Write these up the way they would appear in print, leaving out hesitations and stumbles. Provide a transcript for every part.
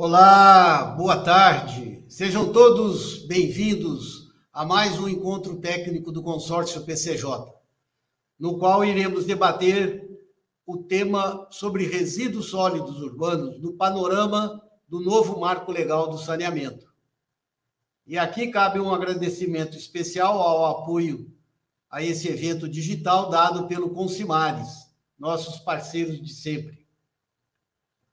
Olá, boa tarde. Sejam todos bem-vindos a mais um encontro técnico do consórcio PCJ, no qual iremos debater o tema sobre resíduos sólidos urbanos no panorama do novo marco legal do saneamento. E aqui cabe um agradecimento especial ao apoio a esse evento digital dado pelo Consimares, nossos parceiros de sempre.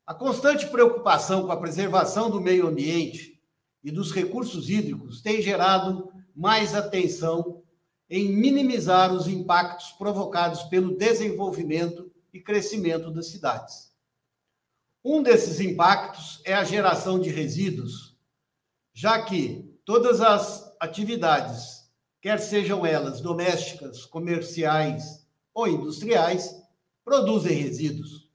A constante preocupação com a preservação do meio ambiente e dos recursos hídricos tem gerado mais atenção em minimizar os impactos provocados pelo desenvolvimento e crescimento das cidades. Um desses impactos é a geração de resíduos, já que todas as atividades, quer sejam elas domésticas, comerciais ou industriais, produzem resíduos.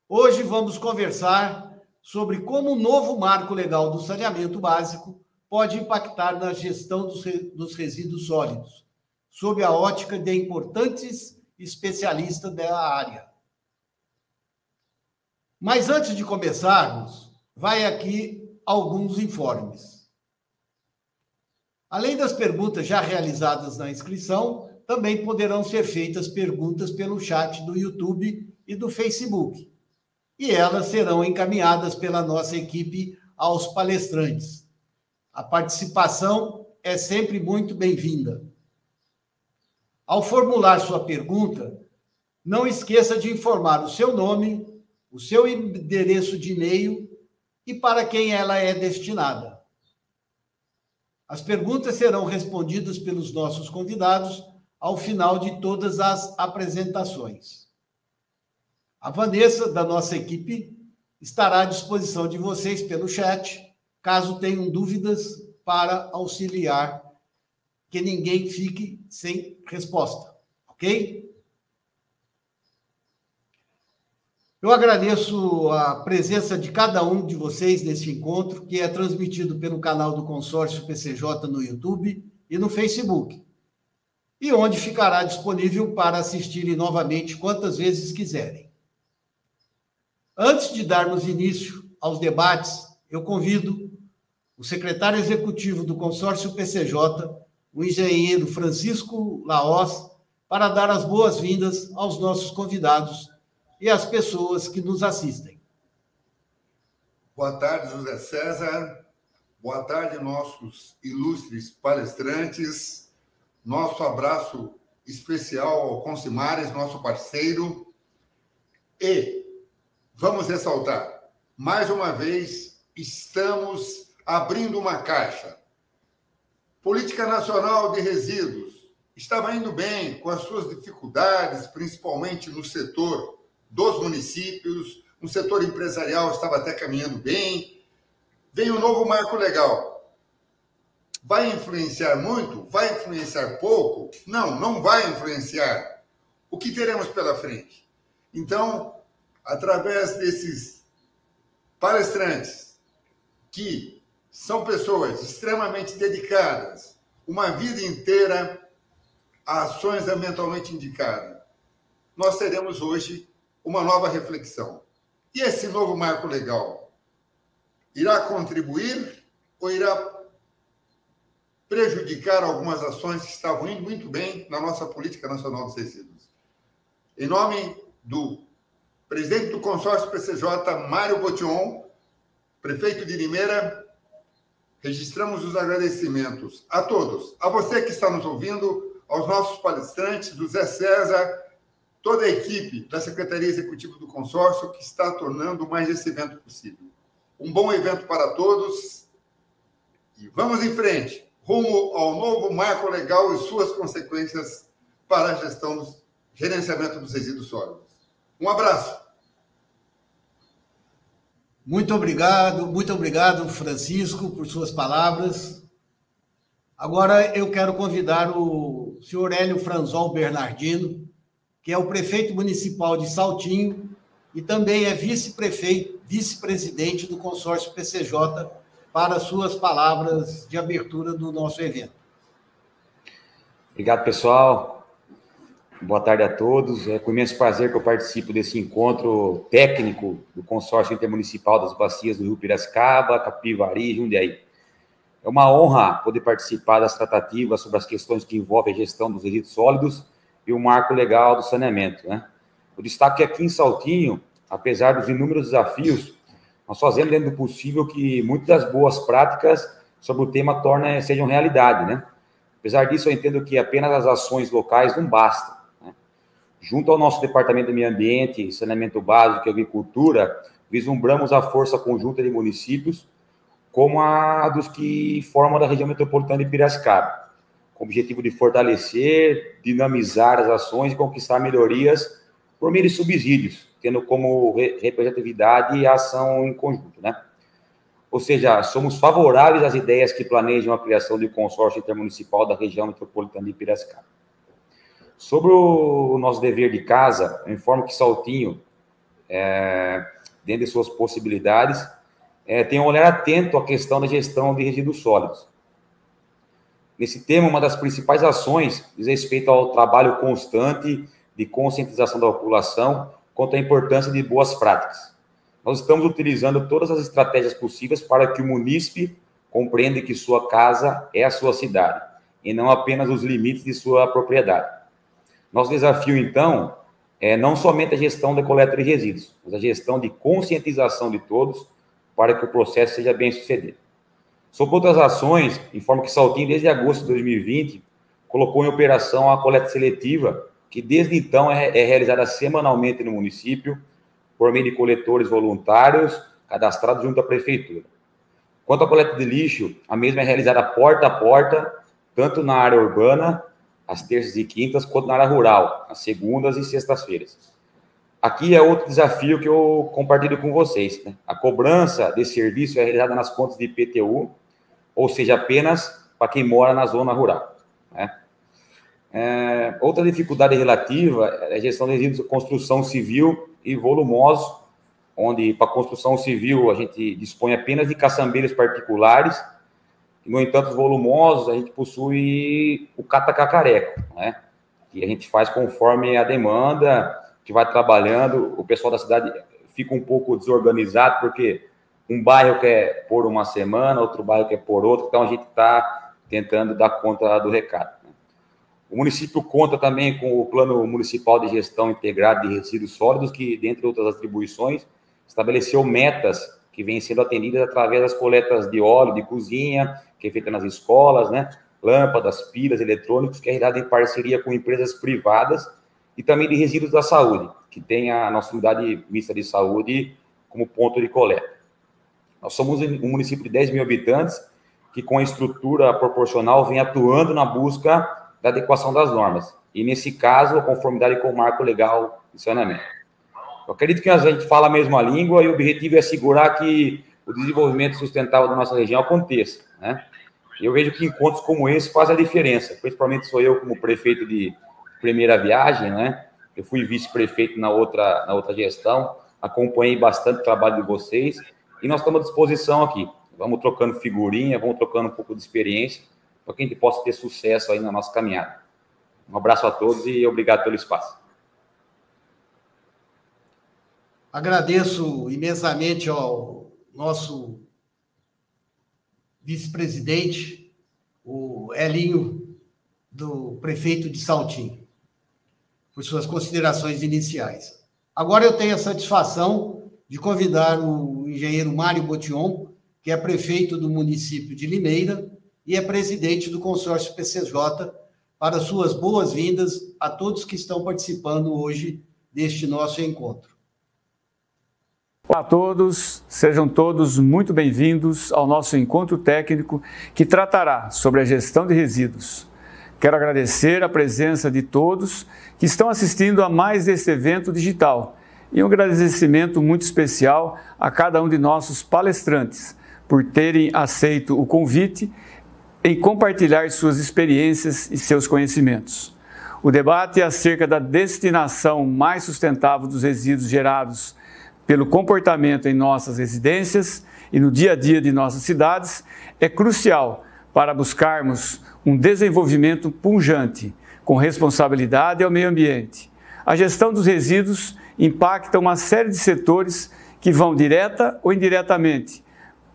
Hoje vamos conversar sobre como o novo marco legal do saneamento básico pode impactar na gestão dos resíduos sólidos, sob a ótica de importantes especialistas da área. Mas antes de começarmos, vai aqui alguns informes. Além das perguntas já realizadas na inscrição, também poderão ser feitas perguntas pelo chat do YouTube e do Facebook, e elas serão encaminhadas pela nossa equipe aos palestrantes. A participação é sempre muito bem-vinda. Ao formular sua pergunta, não esqueça de informar o seu nome, o seu endereço de e-mail e para quem ela é destinada. As perguntas serão respondidas pelos nossos convidados ao final de todas as apresentações. A Vanessa, da nossa equipe, estará à disposição de vocês pelo chat, caso tenham dúvidas, para auxiliar que ninguém fique sem resposta, ok? Eu agradeço a presença de cada um de vocês nesse encontro, que é transmitido pelo canal do Consórcio PCJ no YouTube e no Facebook, e onde ficará disponível para assistirem novamente quantas vezes quiserem. Antes de darmos início aos debates, eu convido o secretário executivo do consórcio PCJ, o engenheiro Francisco Laos, para dar as boas-vindas aos nossos convidados e às pessoas que nos assistem. Boa tarde, José César. Boa tarde, nossos ilustres palestrantes. Nosso abraço especial ao Consimares, nosso parceiro. E vamos ressaltar, mais uma vez, estamos abrindo uma caixa. Política Nacional de Resíduos estava indo bem, com as suas dificuldades, principalmente no setor dos municípios, no setor empresarial estava até caminhando bem. Vem o novo marco legal. Vai influenciar muito? Vai influenciar pouco? Não, não vai influenciar. O que teremos pela frente? Então, através desses palestrantes, que são pessoas extremamente dedicadas, uma vida inteira a ações ambientalmente indicadas, nós teremos hoje uma nova reflexão. E esse novo marco legal irá contribuir ou irá prejudicar algumas ações que estavam indo muito bem na nossa Política Nacional dos Resíduos? Em nome do presidente do consórcio PCJ, Mário Botion, prefeito de Limeira, registramos os agradecimentos a todos, a você que está nos ouvindo, aos nossos palestrantes, José César, toda a equipe da Secretaria Executiva do Consórcio que está tornando mais esse evento possível. Um bom evento para todos e vamos em frente, rumo ao novo marco legal e suas consequências para a gestão do gerenciamento dos resíduos sólidos. Um abraço. Muito obrigado, Francisco, por suas palavras. Agora eu quero convidar o senhor Hélio Franzol Bernardino, que é o prefeito municipal de Saltinho e também é vice-presidente do consórcio PCJ, para suas palavras de abertura do nosso evento. Obrigado, pessoal. Boa tarde a todos. É com imenso prazer que eu participo desse encontro técnico do Consórcio Intermunicipal das Bacias do Rio Piracicaba, Capivari e Jundiaí. É uma honra poder participar das tratativas sobre as questões que envolvem a gestão dos resíduos sólidos e o marco legal do saneamento, né? O destaque aqui em Saltinho, apesar dos inúmeros desafios, nós fazemos dentro do possível que muitas das boas práticas sobre o tema sejam realidade, né? Apesar disso, eu entendo que apenas as ações locais não bastam. Junto ao nosso Departamento de Meio Ambiente, Saneamento Básico e Agricultura, vislumbramos a força conjunta de municípios, como a dos que formam a região metropolitana de Piracicaba, com o objetivo de fortalecer, dinamizar as ações e conquistar melhorias por meio de subsídios, tendo como representatividade a ação em conjunto, né? Ou seja, somos favoráveis às ideias que planejam a criação de um consórcio intermunicipal da região metropolitana de Piracicaba. Sobre o nosso dever de casa, eu informo que Saltinho, dentro de suas possibilidades, tem um olhar atento à questão da gestão de resíduos sólidos. Nesse tema, uma das principais ações diz respeito ao trabalho constante de conscientização da população quanto à importância de boas práticas. Nós estamos utilizando todas as estratégias possíveis para que o munícipe compreenda que sua casa é a sua cidade, e não apenas os limites de sua propriedade. Nosso desafio, então, é não somente a gestão da coleta de resíduos, mas a gestão de conscientização de todos para que o processo seja bem sucedido. Sobre outras ações, informo que Saltinho, desde agosto de 2020, colocou em operação a coleta seletiva, que desde então é realizada semanalmente no município, por meio de coletores voluntários cadastrados junto à prefeitura. Quanto à coleta de lixo, a mesma é realizada porta a porta, tanto na área urbana, às terças e quintas, quanto na área rural, às segundas e sextas-feiras. Aqui é outro desafio que eu compartilho com vocês, né? A cobrança desse serviço é realizada nas contas de IPTU, ou seja, apenas para quem mora na zona rural, né? Outra dificuldade relativa é a gestão de resíduos de construção civil e volumosos, onde para construção civil a gente dispõe apenas de caçambeiros particulares. No entanto, os volumosos, a gente possui o catacacareco, né? Que a gente faz conforme a demanda, que vai trabalhando. O pessoal da cidade fica um pouco desorganizado, porque um bairro quer pôr uma semana, outro bairro quer pôr outro, então a gente está tentando dar conta do recado. O município conta também com o Plano Municipal de Gestão Integrada de Resíduos Sólidos, que, dentre outras atribuições, estabeleceu metas que vêm sendo atendidas através das coletas de óleo de cozinha, que é feita nas escolas, né? Lâmpadas, pilhas, eletrônicos, que é realizada em parceria com empresas privadas, e também de resíduos da saúde, que tem a nossa unidade mista de saúde como ponto de coleta. Nós somos um município de 10 mil habitantes, que com a estrutura proporcional vem atuando na busca da adequação das normas, e nesse caso, a conformidade com o marco legal de saneamento. Eu acredito que a gente fala a mesma língua e o objetivo é assegurar que o desenvolvimento sustentável da nossa região aconteça, né? E eu vejo que encontros como esse fazem a diferença, principalmente sou eu como prefeito de primeira viagem, né? Eu fui vice-prefeito na outra gestão, acompanhei bastante o trabalho de vocês e nós estamos à disposição aqui. Vamos trocando figurinha, vamos trocando um pouco de experiência para que a gente possa ter sucesso aí na nossa caminhada. Um abraço a todos e obrigado pelo espaço. Agradeço imensamente ao nosso vice-presidente, o Elinho, do prefeito de Saltinho, por suas considerações iniciais. Agora eu tenho a satisfação de convidar o engenheiro Mário Botion, que é prefeito do município de Limeira e é presidente do consórcio PCJ, para suas boas-vindas a todos que estão participando hoje deste nosso encontro. Olá a todos, sejam todos muito bem-vindos ao nosso encontro técnico que tratará sobre a gestão de resíduos. Quero agradecer a presença de todos que estão assistindo a mais este evento digital e um agradecimento muito especial a cada um de nossos palestrantes por terem aceito o convite em compartilhar suas experiências e seus conhecimentos. O debate acerca da destinação mais sustentável dos resíduos gerados pelo comportamento em nossas residências e no dia a dia de nossas cidades é crucial para buscarmos um desenvolvimento pujante, com responsabilidade ao meio ambiente. A gestão dos resíduos impacta uma série de setores que vão direta ou indiretamente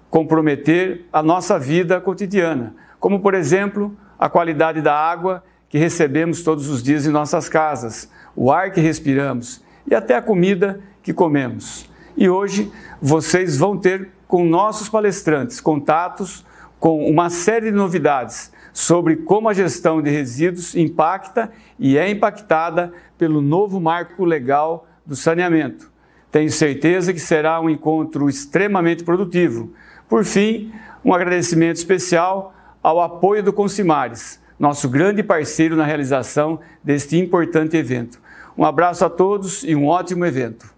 comprometer a nossa vida cotidiana, como, por exemplo, a qualidade da água que recebemos todos os dias em nossas casas, o ar que respiramos e até a comida que comemos. E hoje vocês vão ter com nossos palestrantes contatos com uma série de novidades sobre como a gestão de resíduos impacta e é impactada pelo novo marco legal do saneamento. Tenho certeza que será um encontro extremamente produtivo. Por fim, um agradecimento especial ao apoio do Consimares, nosso grande parceiro na realização deste importante evento. Um abraço a todos e um ótimo evento.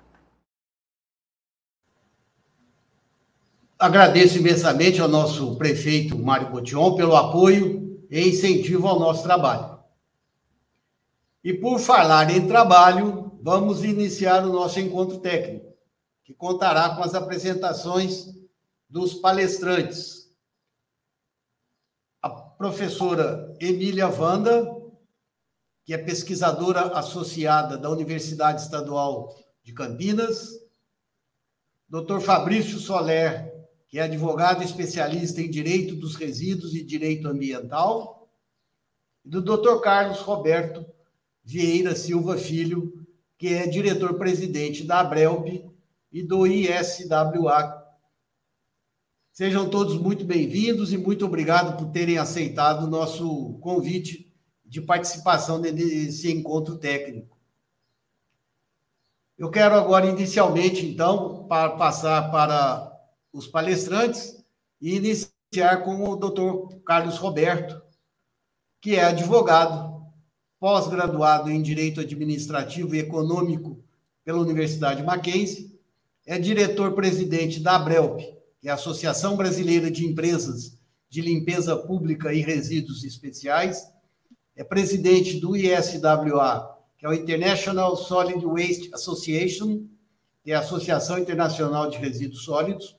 Agradeço imensamente ao nosso prefeito Mário Botion pelo apoio e incentivo ao nosso trabalho. E por falar em trabalho, vamos iniciar o nosso encontro técnico, que contará com as apresentações dos palestrantes. A professora Emília Wanda, que é pesquisadora associada da Universidade Estadual de Campinas, Dr. Fabrício Soler, que é advogado especialista em Direito dos Resíduos e Direito Ambiental, e do Dr. Carlos Roberto Vieira Silva Filho, que é diretor-presidente da Abrelp e do ISWA. Sejam todos muito bem-vindos e muito obrigado por terem aceitado o nosso convite de participação nesse encontro técnico. Eu quero agora, inicialmente, então, passar para os palestrantes e iniciar com o Dr. Carlos Roberto, que é advogado, pós-graduado em Direito Administrativo e Econômico pela Universidade Mackenzie, é diretor-presidente da Abrelp, que é a Associação Brasileira de Empresas de Limpeza Pública e Resíduos Especiais, é presidente do ISWA, que é o International Solid Waste Association, que é a Associação Internacional de Resíduos Sólidos,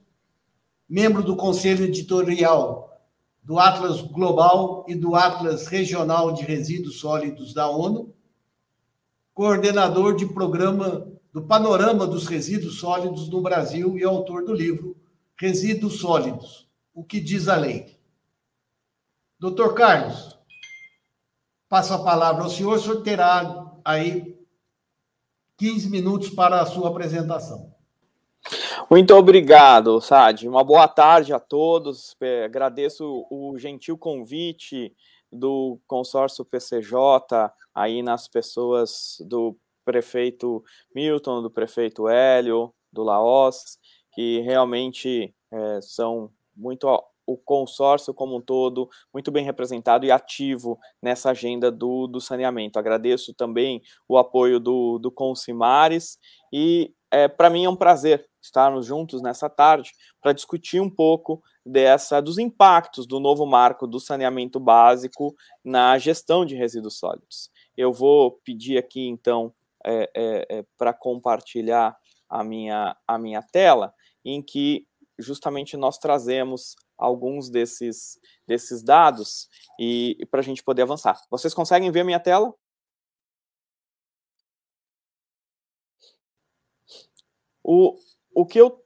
membro do Conselho Editorial do Atlas Global e do Atlas Regional de Resíduos Sólidos da ONU, coordenador de programa do Panorama dos Resíduos Sólidos no Brasil e autor do livro Resíduos Sólidos, o que diz a lei. Doutor Carlos, passo a palavra ao senhor, o senhor terá aí 15 minutos para a sua apresentação. Muito obrigado, Sadi. Uma boa tarde a todos. Agradeço o gentil convite do consórcio PCJ, aí nas pessoas do prefeito Milton, do prefeito Hélio, do Laos, que realmente são muito o consórcio como um todo, muito bem representado e ativo nessa agenda do saneamento. Agradeço também o apoio do Consimares e para mim é um prazer estarmos juntos nessa tarde para discutir um pouco dos impactos do novo marco do saneamento básico na gestão de resíduos sólidos. Eu vou pedir aqui, então, para compartilhar a minha tela, em que justamente nós trazemos alguns desses dados e para a gente poder avançar. Vocês conseguem ver a minha tela? O que eu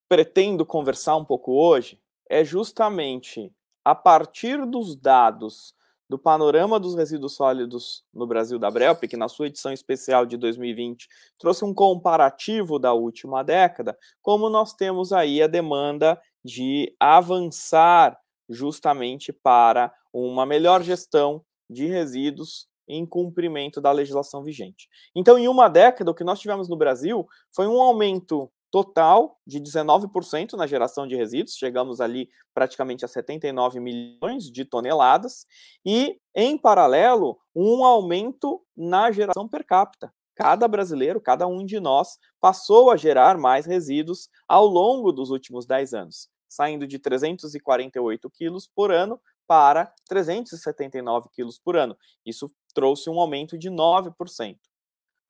pretendo conversar um pouco hoje é justamente a partir dos dados do Panorama dos Resíduos Sólidos no Brasil da Abrelp, que na sua edição especial de 2020 trouxe um comparativo da última década, como nós temos aí a demanda de avançar justamente para uma melhor gestão de resíduos em cumprimento da legislação vigente. Então, em uma década, o que nós tivemos no Brasil foi um aumento total de 19% na geração de resíduos, chegamos ali praticamente a 79 milhões de toneladas, e, em paralelo, um aumento na geração per capita. Cada brasileiro, cada um de nós, passou a gerar mais resíduos ao longo dos últimos 10 anos, saindo de 348 quilos por ano para 379 quilos por ano. Isso trouxe um aumento de 9%.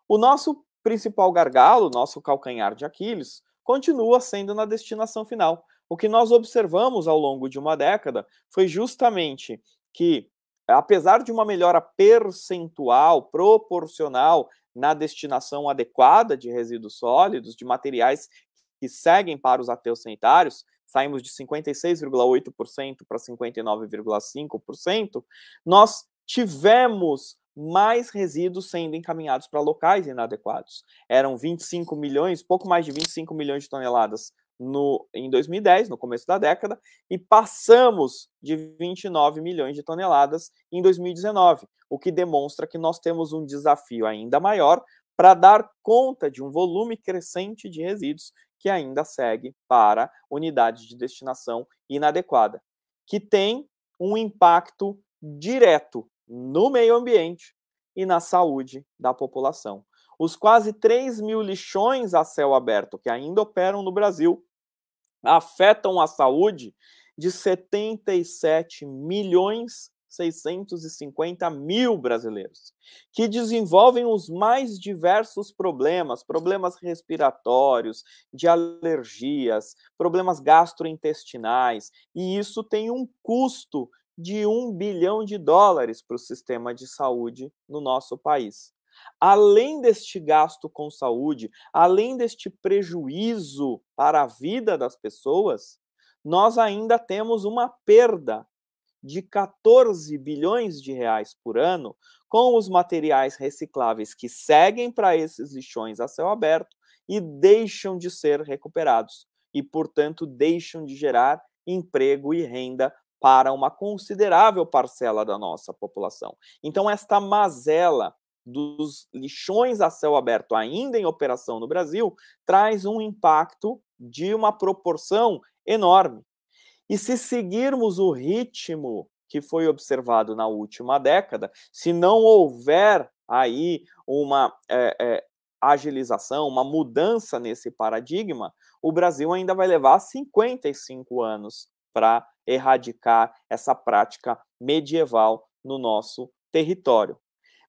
O nosso principal gargalo, nosso calcanhar de Aquiles, continua sendo na destinação final. O que nós observamos ao longo de uma década foi justamente que, apesar de uma melhora percentual, proporcional, na destinação adequada de resíduos sólidos, de materiais que seguem para os aterros sanitários, saímos de 56,8% para 59,5%, nós tivemos mais resíduos sendo encaminhados para locais inadequados. Eram 25 milhões, pouco mais de 25 milhões de toneladas em 2010, no começo da década, e passamos de 29 milhões de toneladas em 2019, o que demonstra que nós temos um desafio ainda maior para dar conta de um volume crescente de resíduos que ainda segue para unidades de destinação inadequada, que tem um impacto direto no meio ambiente e na saúde da população. Os quase 3 mil lixões a céu aberto que ainda operam no Brasil afetam a saúde de 77.650.000 brasileiros, que desenvolvem os mais diversos problemas respiratórios, de alergias, problemas gastrointestinais, e isso tem um custo de US$1 bilhão para o sistema de saúde no nosso país. Além deste gasto com saúde, além deste prejuízo para a vida das pessoas, nós ainda temos uma perda de 14 bilhões de reais por ano com os materiais recicláveis que seguem para esses lixões a céu aberto e deixam de ser recuperados e, portanto, deixam de gerar emprego e renda para uma considerável parcela da nossa população. Então, esta mazela dos lixões a céu aberto ainda em operação no Brasil traz um impacto de uma proporção enorme. E se seguirmos o ritmo que foi observado na última década, se não houver aí uma agilização, uma mudança nesse paradigma, o Brasil ainda vai levar 55 anos para erradicar essa prática medieval no nosso território.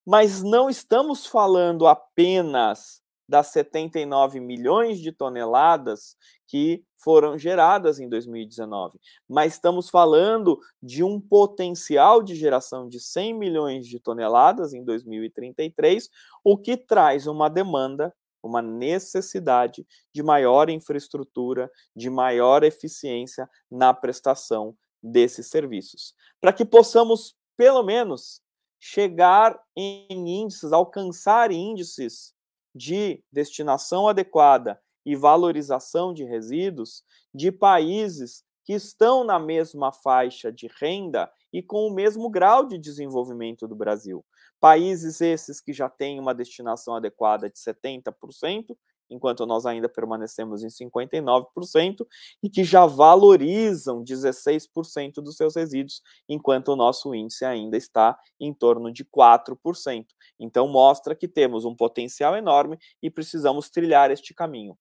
Mas não estamos falando apenas das 79 milhões de toneladas que foram geradas em 2019, mas estamos falando de um potencial de geração de 100 milhões de toneladas em 2033, o que traz uma demanda, uma necessidade de maior infraestrutura, de maior eficiência na prestação desses serviços, para que possamos, pelo menos, chegar em índices, alcançar índices de destinação adequada e valorização de resíduos de países que estão na mesma faixa de renda e com o mesmo grau de desenvolvimento do Brasil. Países esses que já têm uma destinação adequada de 70%, enquanto nós ainda permanecemos em 59%, e que já valorizam 16% dos seus resíduos, enquanto o nosso índice ainda está em torno de 4%. Então, mostra que temos um potencial enorme e precisamos trilhar este caminho.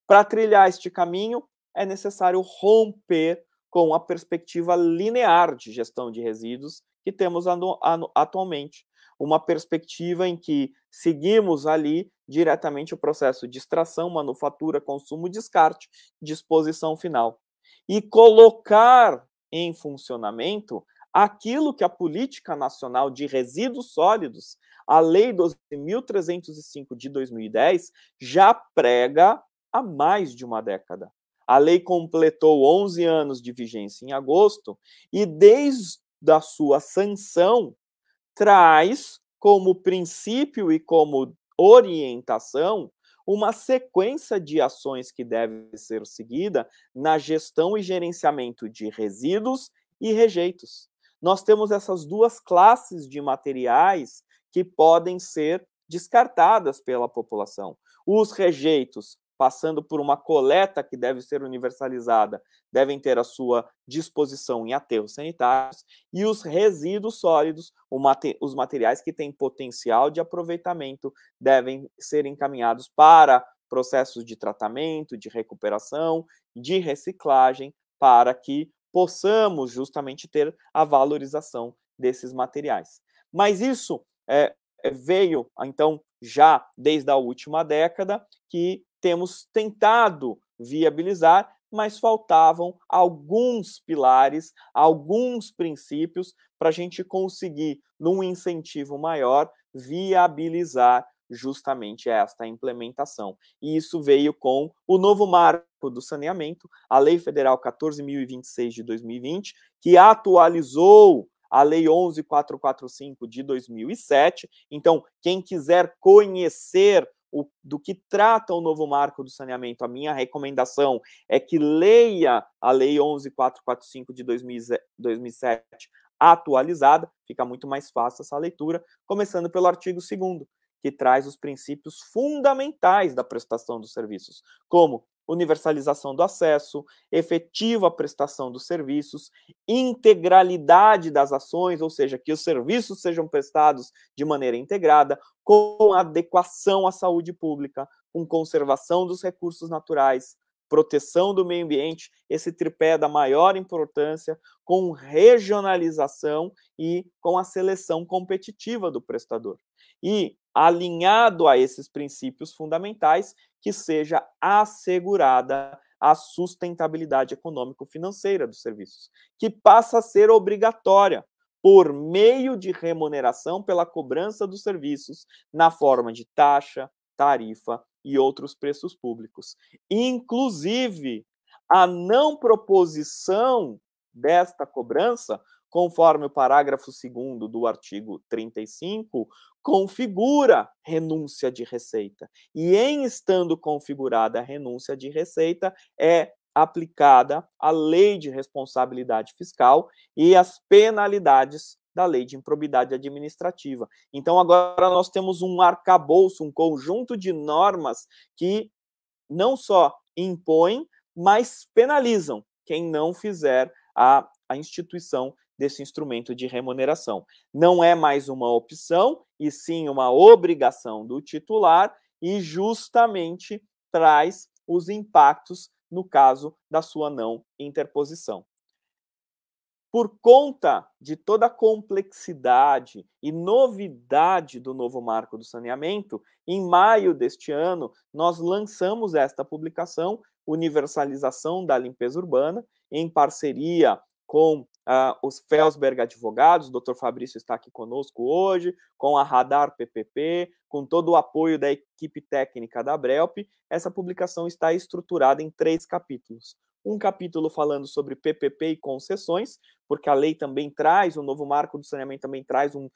Para trilhar este caminho, é necessário romper com a perspectiva linear de gestão de resíduos que temos atualmente. Uma perspectiva em que seguimos ali diretamente o processo de extração, manufatura, consumo, descarte, disposição final. E colocar em funcionamento aquilo que a Política Nacional de Resíduos Sólidos, a Lei 12.305 de 2010, já prega há mais de uma década. A lei completou 11 anos de vigência em agosto e, desde a sua sanção, traz como princípio e como orientação uma sequência de ações que deve ser seguida na gestão e gerenciamento de resíduos e rejeitos. nós temos essas duas classes de materiais que podem ser descartadas pela população. Os rejeitos, passando por uma coleta que deve ser universalizada, devem ter a sua disposição em aterros sanitários, e os resíduos sólidos, os materiais que têm potencial de aproveitamento, devem ser encaminhados para processos de tratamento, de recuperação, de reciclagem, para que possamos justamente ter a valorização desses materiais. Mas isso veio, então, já desde a última década, que temos tentado viabilizar, mas faltavam alguns pilares, alguns princípios para a gente conseguir, num incentivo maior, viabilizar justamente esta implementação. E isso veio com o novo marco do saneamento, a Lei Federal 14.026 de 2020, que atualizou a Lei 11.445 de 2007. Então, quem quiser conhecer do que trata o novo marco do saneamento, a minha recomendação é que leia a Lei 11.445 de 2007 atualizada, fica muito mais fácil essa leitura, começando pelo artigo 2º, que traz os princípios fundamentais da prestação dos serviços, como universalização do acesso, efetiva prestação dos serviços, integralidade das ações, ou seja, que os serviços sejam prestados de maneira integrada, com adequação à saúde pública, com conservação dos recursos naturais, proteção do meio ambiente, esse tripé da maior importância, com regionalização e com a seleção competitiva do prestador. E, alinhado a esses princípios fundamentais, que seja assegurada a sustentabilidade econômico-financeira dos serviços, que passa a ser obrigatória por meio de remuneração pela cobrança dos serviços na forma de taxa, tarifa e outros preços públicos. Inclusive, a não proposição desta cobrança, conforme o parágrafo 2º do artigo 35, configura renúncia de receita. E, em estando configurada a renúncia de receita, é aplicada a Lei de Responsabilidade Fiscal e as penalidades da Lei de Improbidade Administrativa. Então, agora nós temos um arcabouço, um conjunto de normas que não só impõem, mas penalizam quem não fizer a instituição desse instrumento de remuneração. Não é mais uma opção, e sim uma obrigação do titular, e justamente traz os impactos no caso da sua não interposição. Por conta de toda a complexidade e novidade do novo marco do saneamento, em maio deste ano, nós lançamos esta publicação, Universalização da Limpeza Urbana, em parceria com os Felsberg Advogados, o Dr. Fabrício está aqui conosco hoje, com a Radar PPP, com todo o apoio da equipe técnica da Abrelp. Essa publicação está estruturada em 3 capítulos. Um capítulo falando sobre PPP e concessões, porque a lei também traz, o novo marco do saneamento também traz uma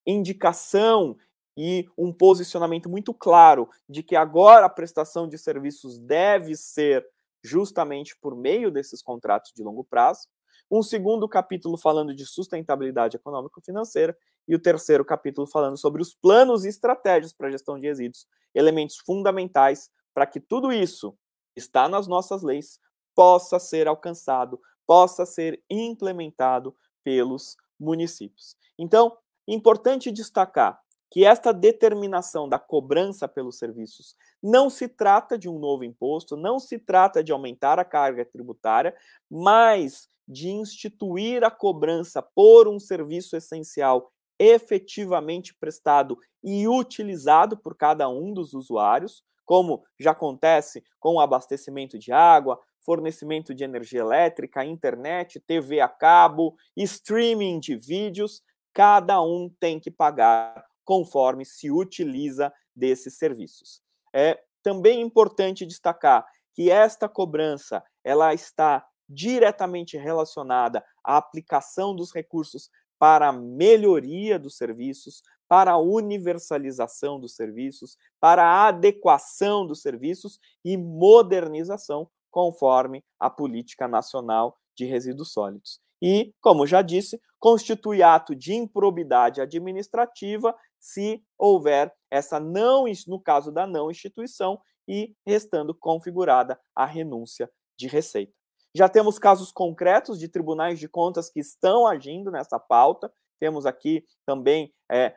indicação e um posicionamento muito claro de que agora a prestação de serviços deve ser justamente por meio desses contratos de longo prazo. Um segundo capítulo falando de sustentabilidade econômico-financeira e o terceiro capítulo falando sobre os planos e estratégias para a gestão de resíduos, elementos fundamentais para que tudo isso está nas nossas leis, possa ser alcançado, possa ser implementado pelos municípios. Então, importante destacar que esta determinação da cobrança pelos serviços não se trata de um novo imposto, não se trata de aumentar a carga tributária, mas de instituir a cobrança por um serviço essencial efetivamente prestado e utilizado por cada um dos usuários, como já acontece com o abastecimento de água, fornecimento de energia elétrica, internet, TV a cabo, streaming de vídeos, cada um tem que pagar conforme se utiliza desses serviços. É também importante destacar que esta cobrança ela está diretamente relacionada à aplicação dos recursos para a melhoria dos serviços, para a universalização dos serviços, para a adequação dos serviços e modernização conforme a Política Nacional de Resíduos Sólidos. e, como já disse, constitui ato de improbidade administrativa se houver essa no caso da não instituição e restando configurada a renúncia de receita. Já temos casos concretos de tribunais de contas que estão agindo nessa pauta. Temos aqui também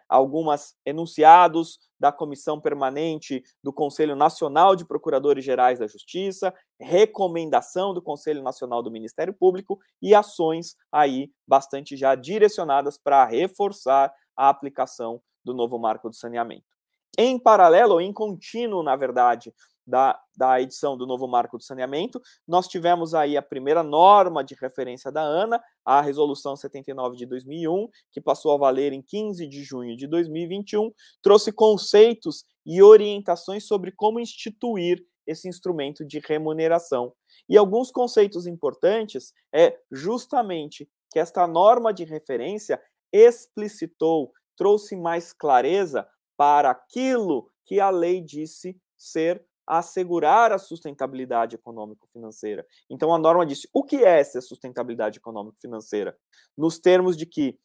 alguns enunciados da Comissão Permanente do Conselho Nacional de Procuradores Gerais da Justiça, recomendação do Conselho Nacional do Ministério Público e ações aí bastante já direcionadas para reforçar a aplicação do novo marco do saneamento. Em paralelo, ou em contínuo, na verdade, da edição do novo marco do saneamento, nós tivemos aí a primeira norma de referência da ANA, a Resolução 79 de 2001, que passou a valer em 15 de junho de 2021, trouxe conceitos e orientações sobre como instituir esse instrumento de remuneração. E alguns conceitos importantes é justamente que esta norma de referência explicitou, trouxe mais clareza para aquilo que a lei disse ser assegurar a sustentabilidade econômico-financeira. Então, a norma disse, o que é essa sustentabilidade econômico-financeira? Nos termos de que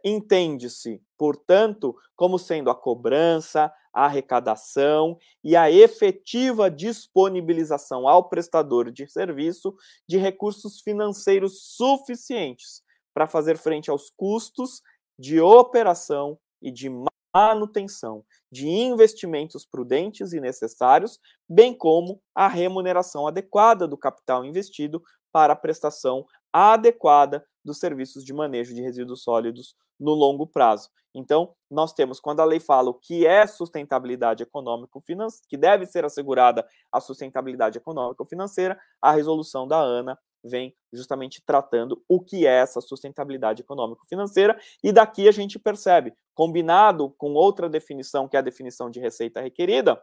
entende-se, portanto, como sendo a cobrança, a arrecadação e a efetiva disponibilização ao prestador de serviço de recursos financeiros suficientes para fazer frente aos custos de operação e de manutenção de investimentos prudentes e necessários, bem como a remuneração adequada do capital investido para a prestação adequada dos serviços de manejo de resíduos sólidos no longo prazo. Então, nós temos, quando a lei fala o que é sustentabilidade econômico-financeira, que deve ser assegurada a sustentabilidade econômico-financeira, a resolução da ANA vem justamente tratando o que é essa sustentabilidade econômico-financeira, e daqui a gente percebe, combinado com outra definição, que é a definição de receita requerida,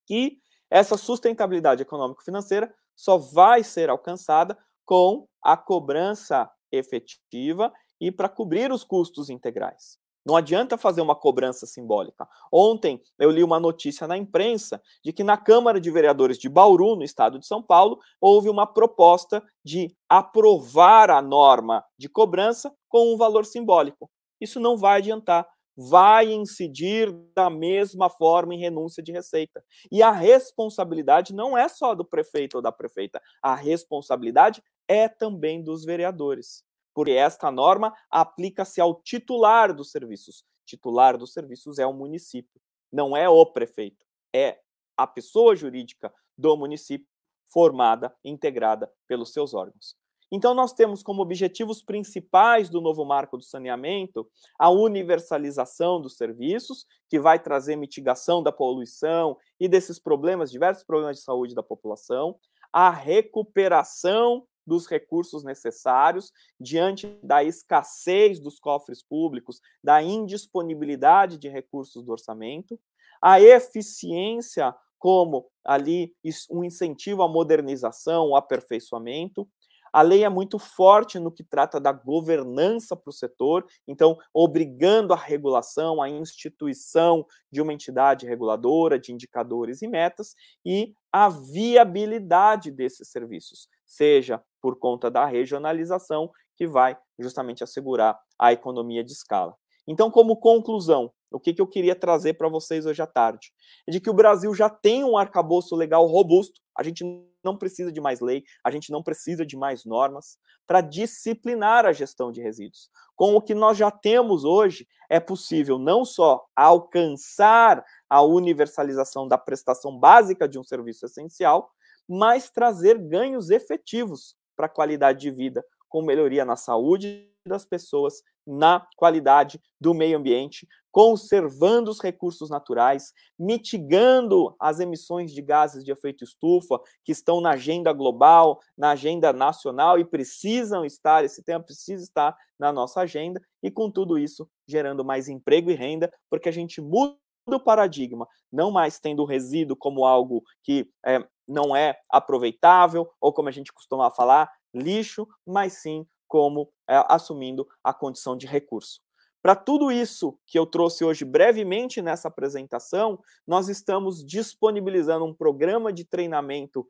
que essa sustentabilidade econômico-financeira só vai ser alcançada com a cobrança efetiva e para cobrir os custos integrais. Não adianta fazer uma cobrança simbólica. Ontem eu li uma notícia na imprensa de que na Câmara de Vereadores de Bauru, no estado de São Paulo, houve uma proposta de aprovar a norma de cobrança com um valor simbólico. Isso não vai adiantar. Vai incidir da mesma forma em renúncia de receita. E a responsabilidade não é só do prefeito ou da prefeita. A responsabilidade é também dos vereadores. Porque esta norma aplica-se ao titular dos serviços. Titular dos serviços é o município, não é o prefeito. É a pessoa jurídica do município formada, integrada pelos seus órgãos. Então, nós temos como objetivos principais do novo marco do saneamento a universalização dos serviços, que vai trazer mitigação da poluição e desses problemas, diversos problemas de saúde da população, a recuperação dos recursos necessários diante da escassez dos cofres públicos, da indisponibilidade de recursos do orçamento, a eficiência como ali um incentivo à modernização, ao aperfeiçoamento. A lei é muito forte no que trata da governança para o setor, então obrigando a regulação, a instituição de uma entidade reguladora, de indicadores e metas, e a viabilidade desses serviços, seja por conta da regionalização, que vai justamente assegurar a economia de escala. Então, como conclusão, o que eu queria trazer para vocês hoje à tarde? É de que o Brasil já tem um arcabouço legal robusto, a gente não precisa de mais lei, a gente não precisa de mais normas para disciplinar a gestão de resíduos. Com o que nós já temos hoje, é possível não só alcançar a universalização da prestação básica de um serviço essencial, mas trazer ganhos efetivos para a qualidade de vida, com melhoria na saúde das pessoas, na qualidade do meio ambiente, conservando os recursos naturais, mitigando as emissões de gases de efeito estufa que estão na agenda global, na agenda nacional e precisam estar, esse tema precisa estar na nossa agenda, e com tudo isso gerando mais emprego e renda, porque a gente muda o paradigma, não mais tendo o resíduo como algo que não é aproveitável, ou como a gente costuma falar, lixo, mas sim como assumindo a condição de recurso. Para tudo isso que eu trouxe hoje brevemente nessa apresentação, nós estamos disponibilizando um programa de treinamento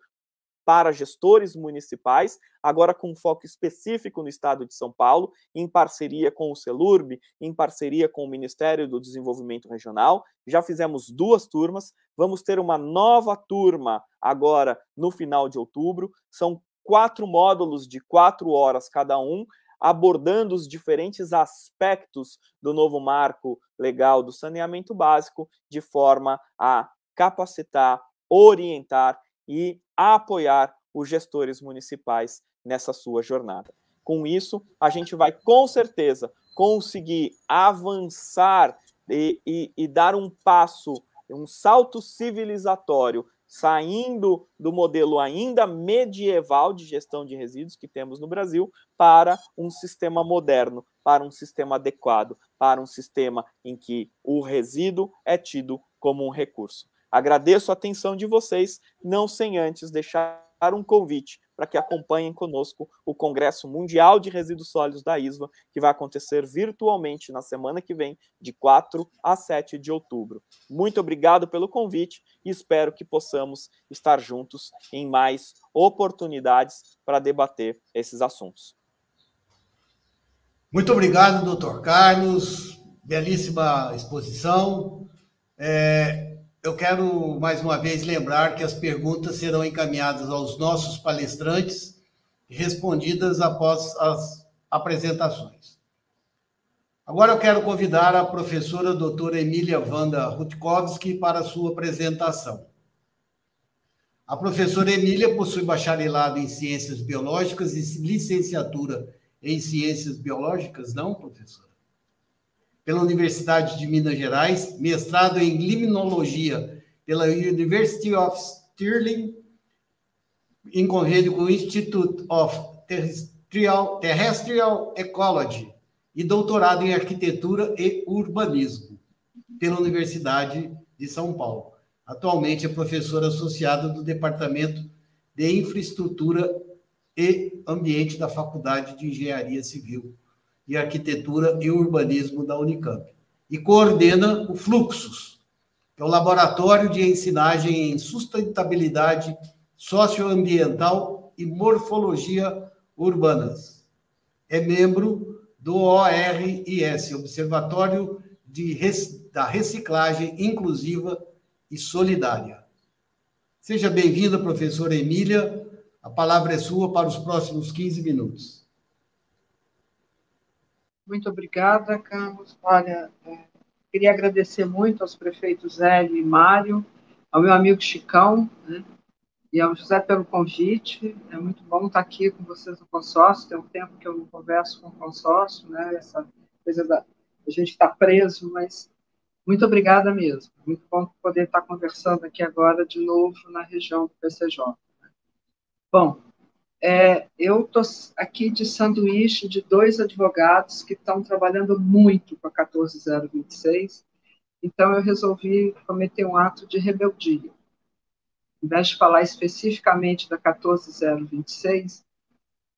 para gestores municipais, agora com foco específico no estado de São Paulo, em parceria com o CELURB, em parceria com o Ministério do Desenvolvimento Regional. Já fizemos 2 turmas, vamos ter uma nova turma agora no final de outubro. São 4 módulos de 4 horas cada um, abordando os diferentes aspectos do novo marco legal do saneamento básico, de forma a capacitar, orientar e apoiar os gestores municipais nessa sua jornada. Com isso, a gente vai, com certeza, conseguir avançar e dar um passo, um salto civilizatório, saindo do modelo ainda medieval de gestão de resíduos que temos no Brasil para um sistema moderno, para um sistema adequado, para um sistema em que o resíduo é tido como um recurso. Agradeço a atenção de vocês, não sem antes deixar um convite para que acompanhem conosco o Congresso Mundial de Resíduos Sólidos da ISVA, que vai acontecer virtualmente na semana que vem, de 4 a 7 de outubro. Muito obrigado pelo convite e espero que possamos estar juntos em mais oportunidades para debater esses assuntos. Muito obrigado, doutor Carlos. Belíssima exposição. Eu quero, mais uma vez, lembrar que as perguntas serão encaminhadas aos nossos palestrantes e respondidas após as apresentações. Agora eu quero convidar a professora doutora Emília Wanda Rutkowski para a sua apresentação. A professora Emília possui bacharelado em Ciências Biológicas e licenciatura em Ciências Biológicas, não, professora? Pela Universidade de Minas Gerais, mestrado em Limnologia pela University of Stirling, em convênio com o Institute of Terrestrial Ecology, e doutorado em Arquitetura e Urbanismo pela Universidade de São Paulo. Atualmente é professora associada do Departamento de Infraestrutura e Ambiente da Faculdade de Engenharia Civil e Arquitetura e Urbanismo da Unicamp. E coordena o Fluxus, que é o Laboratório de Ensinagem em Sustentabilidade Socioambiental e Morfologia Urbanas. É membro do ORIS, Observatório da Reciclagem Inclusiva e Solidária. Seja bem-vinda, professora Emília. A palavra é sua para os próximos 15 minutos. Muito obrigada, Carlos. Olha, queria agradecer muito aos prefeitos Hélio e Mário, ao meu amigo Chicão, né, e ao José pelo convite. É muito bom estar aqui com vocês no consórcio. Tem um tempo que eu não converso com o consórcio, né, essa coisa da a gente estar preso, mas muito obrigada mesmo. Muito bom poder estar conversando aqui agora de novo na região do PCJ. Bom, eu estou aqui de sanduíche de 2 advogados que estão trabalhando muito com a 14026, então eu resolvi cometer um ato de rebeldia. Em vez de falar especificamente da 14026,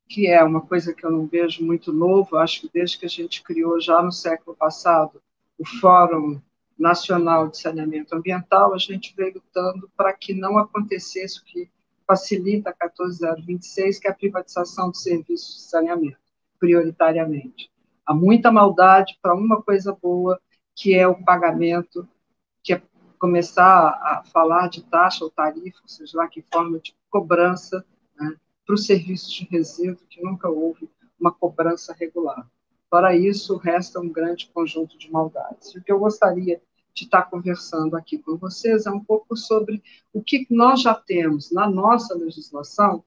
que é uma coisa que eu não vejo muito novo, acho que desde que a gente criou já no século passado o Fórum Nacional de Saneamento Ambiental, a gente veio lutando para que não acontecesse o que facilita a 14026, que é a privatização de serviços de saneamento, prioritariamente. Há muita maldade para uma coisa boa, que é o pagamento, que é começar a falar de taxa ou tarifa, ou seja lá que forma de cobrança, né, para os serviços de resíduo, que nunca houve uma cobrança regular. Para isso, resta um grande conjunto de maldades. O que eu gostaria de estar conversando aqui com vocês é um pouco sobre o que nós já temos na nossa legislação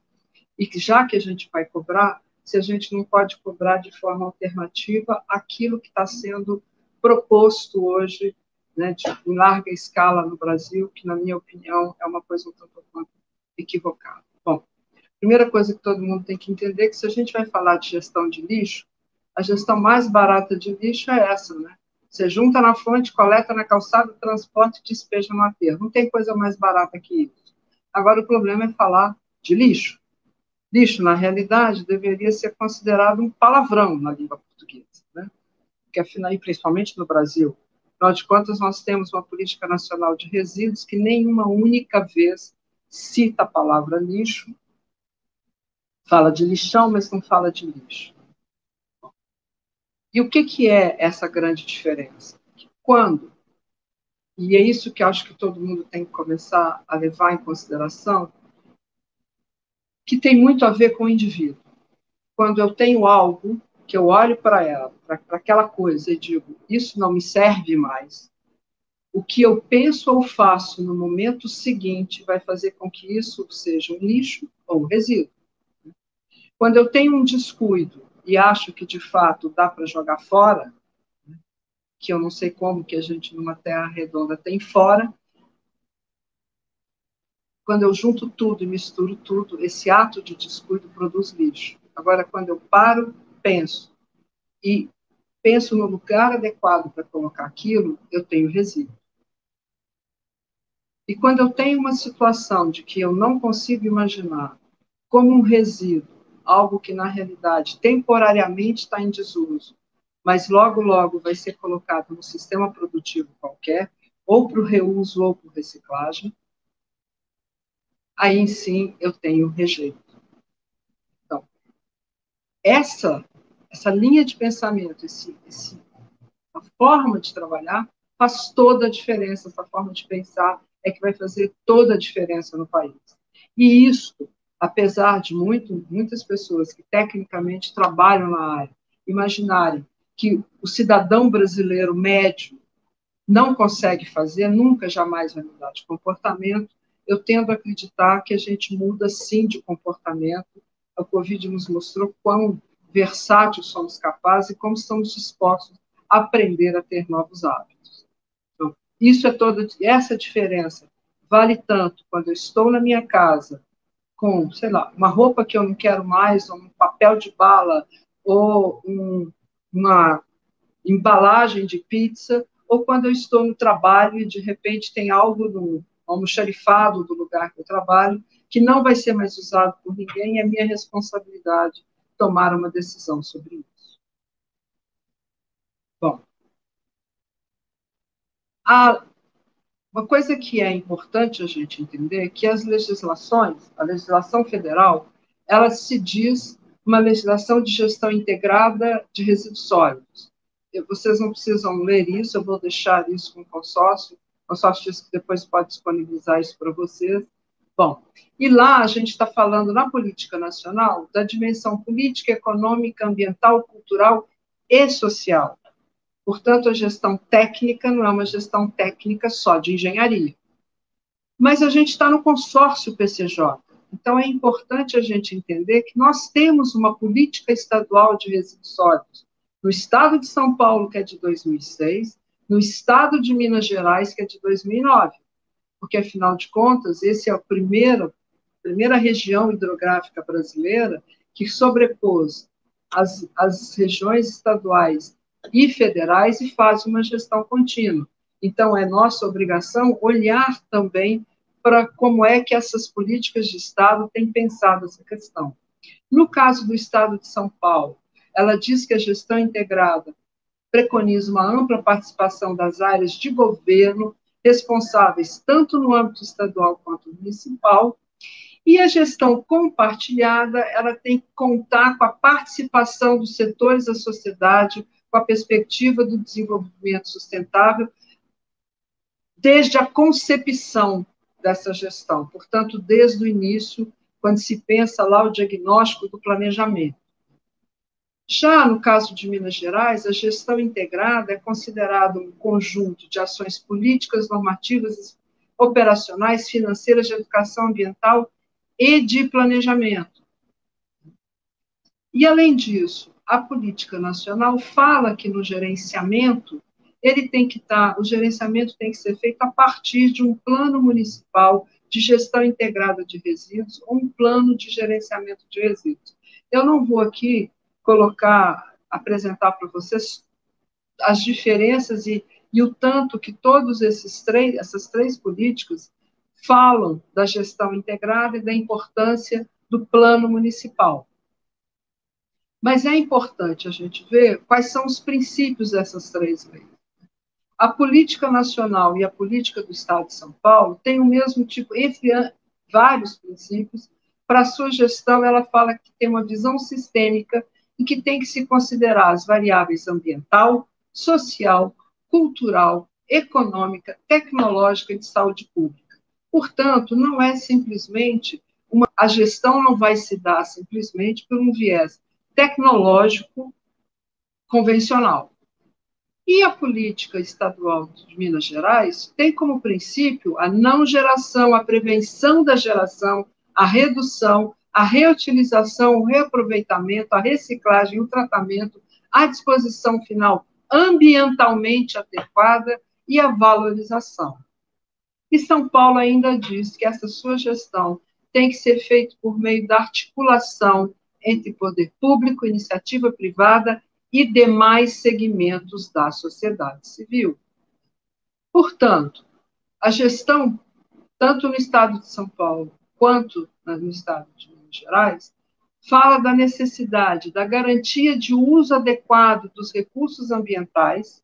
e que, já que a gente vai cobrar, se a gente não pode cobrar de forma alternativa aquilo que está sendo proposto hoje, né, em larga escala no Brasil, que, na minha opinião, é uma coisa um tanto quanto equivocada. Bom, a primeira coisa que todo mundo tem que entender é que, se a gente vai falar de gestão de lixo, a gestão mais barata de lixo é essa, né? Você junta na fonte, coleta na calçada, transporta e despeja no aterro. Não tem coisa mais barata que isso. Agora, o problema é falar de lixo. Lixo, na realidade, deveria ser considerado um palavrão na língua portuguesa, né? Porque, afinal, e principalmente no Brasil, afinal de contas, nós temos uma política nacional de resíduos que nenhuma única vez cita a palavra lixo, Fala de lixão, mas não fala de lixo. E o que é essa grande diferença? Quando, e é isso que eu acho que todo mundo tem que começar a levar em consideração, que tem muito a ver com o indivíduo. Quando eu tenho algo que eu olho para ela, para aquela coisa, e digo, isso não me serve mais, o que eu penso ou faço no momento seguinte vai fazer com que isso seja um lixo ou um resíduo. Quando eu tenho um descuido e acho que, de fato, dá para jogar fora, que eu não sei como que a gente, numa terra redonda, tem fora, quando eu junto tudo e misturo tudo, esse ato de descuido produz lixo. Agora, quando eu paro, penso, e penso no lugar adequado para colocar aquilo, eu tenho resíduo. E quando eu tenho uma situação de que eu não consigo imaginar como um resíduo, algo que, na realidade, temporariamente está em desuso, mas logo, logo vai ser colocado no sistema produtivo qualquer, ou para o reuso ou para a reciclagem, aí sim eu tenho rejeito. Então, essa linha de pensamento, essa forma de trabalhar, faz toda a diferença, essa forma de pensar é que vai fazer toda a diferença no país. E isso, apesar de muitas pessoas que tecnicamente trabalham na área imaginarem que o cidadão brasileiro médio não consegue fazer, nunca, jamais vai mudar de comportamento, eu tendo a acreditar que a gente muda, sim, de comportamento. A Covid nos mostrou quão versátil somos capazes e como estamos dispostos a aprender a ter novos hábitos. Então, essa diferença vale tanto quando eu estou na minha casa com, sei lá, uma roupa que eu não quero mais, ou um papel de bala, ou uma embalagem de pizza, ou quando eu estou no trabalho e, de repente, tem algo no almoxarifado do lugar que eu trabalho que não vai ser mais usado por ninguém e é minha responsabilidade tomar uma decisão sobre isso. Bom, uma coisa que é importante a gente entender é que a legislação federal, ela se diz uma legislação de gestão integrada de resíduos sólidos. Vocês não precisam ler isso, eu vou deixar isso com o consórcio diz que depois pode disponibilizar isso para vocês. Bom, e lá a gente está falando, na política nacional, da dimensão política, econômica, ambiental, cultural e social. Portanto, a gestão técnica não é uma gestão técnica só de engenharia. Mas a gente está no consórcio PCJ. Então, é importante a gente entender que nós temos uma política estadual de resíduos sólidos no estado de São Paulo, que é de 2006, no estado de Minas Gerais, que é de 2009. Porque, afinal de contas, essa é a primeira região hidrográfica brasileira que sobrepôs as regiões estaduais e federais e faz uma gestão contínua. Então, é nossa obrigação olhar também para como é que essas políticas de Estado têm pensado essa questão. No caso do Estado de São Paulo, ela diz que a gestão integrada preconiza uma ampla participação das áreas de governo responsáveis tanto no âmbito estadual quanto municipal, e a gestão compartilhada, ela tem que contar com a participação dos setores da sociedade, com a perspectiva do desenvolvimento sustentável, desde a concepção dessa gestão, portanto, desde o início, quando se pensa lá o diagnóstico do planejamento. Já no caso de Minas Gerais, a gestão integrada é considerada um conjunto de ações políticas, normativas, operacionais, financeiras, de educação ambiental e de planejamento. E, além disso, a política nacional fala que no gerenciamento, o gerenciamento tem que ser feito a partir de um plano municipal de gestão integrada de resíduos ou um plano de gerenciamento de resíduos. Eu não vou aqui apresentar para vocês as diferenças e o tanto que essas três políticas falam da gestão integrada e da importância do plano municipal. Mas é importante a gente ver quais são os princípios dessas três leis. A política nacional e a política do Estado de São Paulo têm o mesmo tipo, entre vários princípios, para a sua gestão, ela fala que tem uma visão sistêmica e que tem que se considerar as variáveis ambiental, social, cultural, econômica, tecnológica e de saúde pública. Portanto, não é simplesmente a gestão não vai se dar simplesmente por um viés tecnológico convencional. E a política estadual de Minas Gerais tem como princípio a não geração, a prevenção da geração, a redução, a reutilização, o reaproveitamento, a reciclagem, o tratamento, a disposição final ambientalmente adequada e a valorização. E São Paulo ainda diz que essa sua gestão tem que ser feita por meio da articulação entre poder público, iniciativa privada e demais segmentos da sociedade civil. Portanto, a gestão, tanto no estado de São Paulo quanto no estado de Minas Gerais, fala da necessidade da garantia de uso adequado dos recursos ambientais,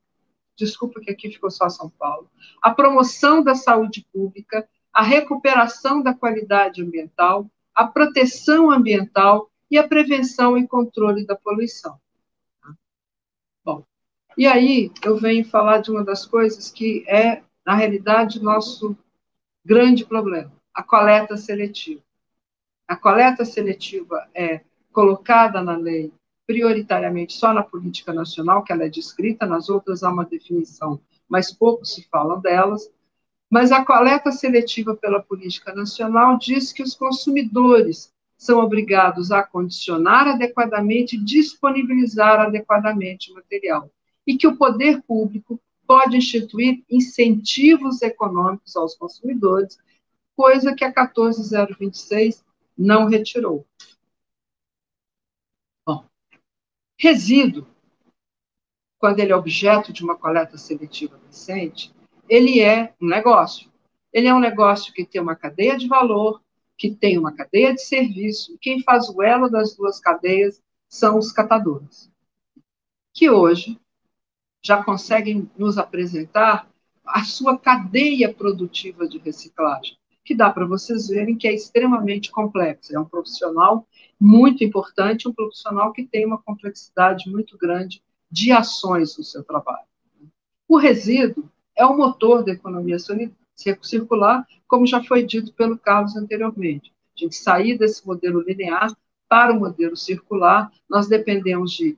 desculpa que aqui ficou só São Paulo, a promoção da saúde pública, a recuperação da qualidade ambiental, a proteção ambiental e a prevenção e controle da poluição. Bom, e aí eu venho falar de uma das coisas que é, na realidade, nosso grande problema, a coleta seletiva. A coleta seletiva é colocada na lei prioritariamente só na política nacional, que ela é descrita, nas outras há uma definição, mas pouco se fala delas. Mas a coleta seletiva pela política nacional diz que os consumidores são obrigados a condicionar adequadamente e disponibilizar adequadamente o material, e que o poder público pode instituir incentivos econômicos aos consumidores, coisa que a 14026 não retirou. Bom, resíduo, quando ele é objeto de uma coleta seletiva decente, ele é um negócio. Ele é um negócio que tem uma cadeia de valor, que tem uma cadeia de serviço, e quem faz o elo das duas cadeias são os catadores, que hoje já conseguem nos apresentar a sua cadeia produtiva de reciclagem, que dá para vocês verem que é extremamente complexa. É um profissional muito importante, um profissional que tem uma complexidade muito grande de ações no seu trabalho. O resíduo é o motor da economia circular, como já foi dito pelo Carlos anteriormente. A gente sair desse modelo linear para o modelo circular, nós dependemos de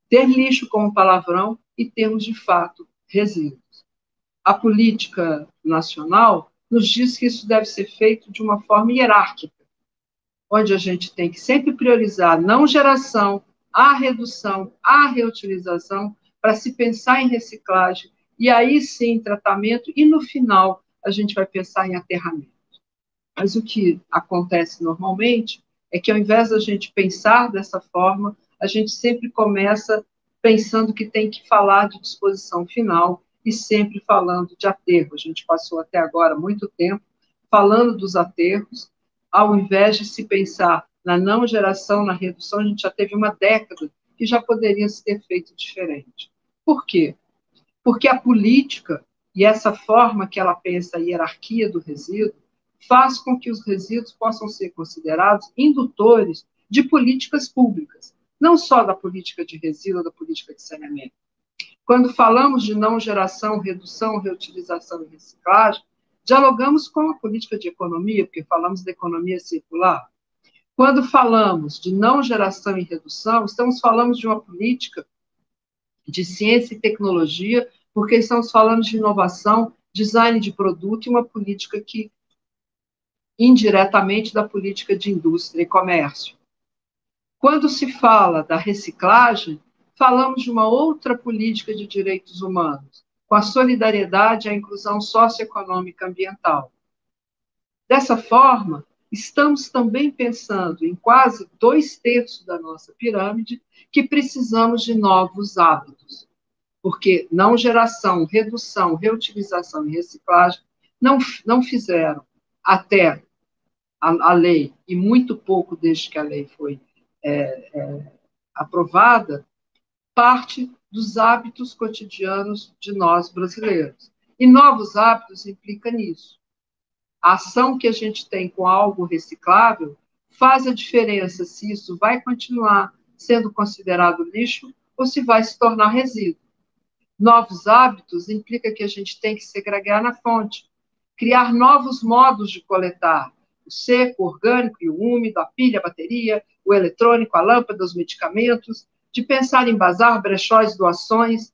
ter lixo como palavrão e termos, de fato, resíduos. A política nacional nos diz que isso deve ser feito de uma forma hierárquica, onde a gente tem que sempre priorizar a não geração, a redução, a reutilização, para se pensar em reciclagem, e aí sim tratamento, e no final a gente vai pensar em aterramento. Mas o que acontece normalmente é que, ao invés da gente pensar dessa forma, a gente sempre começa pensando que tem que falar de disposição final e sempre falando de aterro. A gente passou até agora muito tempo falando dos aterros, ao invés de se pensar na não geração, na redução. A gente já teve uma década que já poderia se ter feito diferente. Por quê? Porque a política, e essa forma que ela pensa a hierarquia do resíduo, faz com que os resíduos possam ser considerados indutores de políticas públicas, não só da política de resíduo, da política de saneamento. Quando falamos de não geração, redução, reutilização e reciclagem, dialogamos com a política de economia, porque falamos da economia circular. Quando falamos de não geração e redução, estamos falando de uma política de ciência e tecnologia, porque estamos falando de inovação, design de produto e uma política que, indiretamente, da política de indústria e comércio. Quando se fala da reciclagem, falamos de uma outra política de direitos humanos, com a solidariedade e a inclusão socioeconômica ambiental. Dessa forma, estamos também pensando em quase 2/3 da nossa pirâmide que precisamos de novos hábitos, porque não geração, redução, reutilização e reciclagem não fizeram até a lei, e muito pouco desde que a lei foi aprovada, parte dos hábitos cotidianos de nós brasileiros. E novos hábitos implica nisso. A ação que a gente tem com algo reciclável faz a diferença se isso vai continuar sendo considerado lixo ou se vai se tornar resíduo. Novos hábitos implica que a gente tem que segregar na fonte, criar novos modos de coletar, o seco, o orgânico e o úmido, a pilha, a bateria, o eletrônico, a lâmpada, os medicamentos, de pensar em bazar, brechós, doações.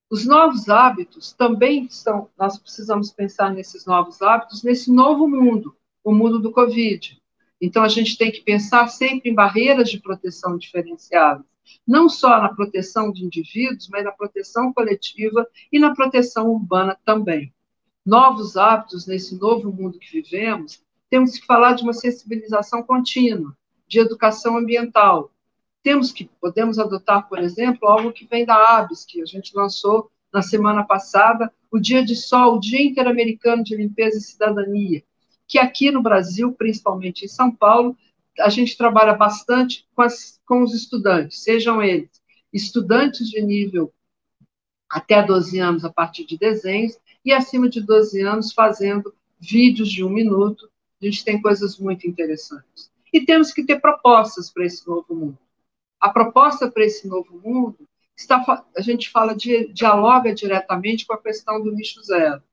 Os novos hábitos também são, nós precisamos pensar nesses novos hábitos, nesse novo mundo, o mundo do Covid. Então, a gente tem que pensar sempre em barreiras de proteção diferenciadas, não só na proteção de indivíduos, mas na proteção coletiva e na proteção urbana também. Novos hábitos nesse novo mundo que vivemos, temos que falar de uma sensibilização contínua, de educação ambiental. Podemos adotar, por exemplo, algo que vem da ABS, que a gente lançou na semana passada, o Dia de Sol, o Dia Interamericano de Limpeza e Cidadania, que aqui no Brasil, principalmente em São Paulo, a gente trabalha bastante com os estudantes, sejam eles estudantes de nível até 12 anos a partir de desenhos, e acima de 12 anos fazendo vídeos de 1 minuto. A gente tem coisas muito interessantes. E temos que ter propostas para esse novo mundo. A proposta para esse novo mundo, a gente dialoga diretamente com a questão do lixo zero.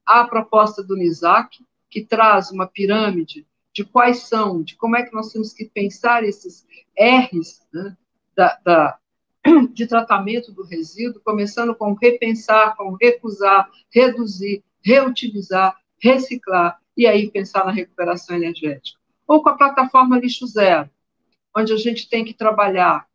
Há a proposta do NISAC, que traz uma pirâmide de quais são, de como é que nós temos que pensar esses R's, né, de tratamento do resíduo, começando com repensar, com recusar, reduzir, reutilizar, reciclar, e aí pensar na recuperação energética. Ou com a plataforma Lixo Zero, onde a gente tem que trabalhar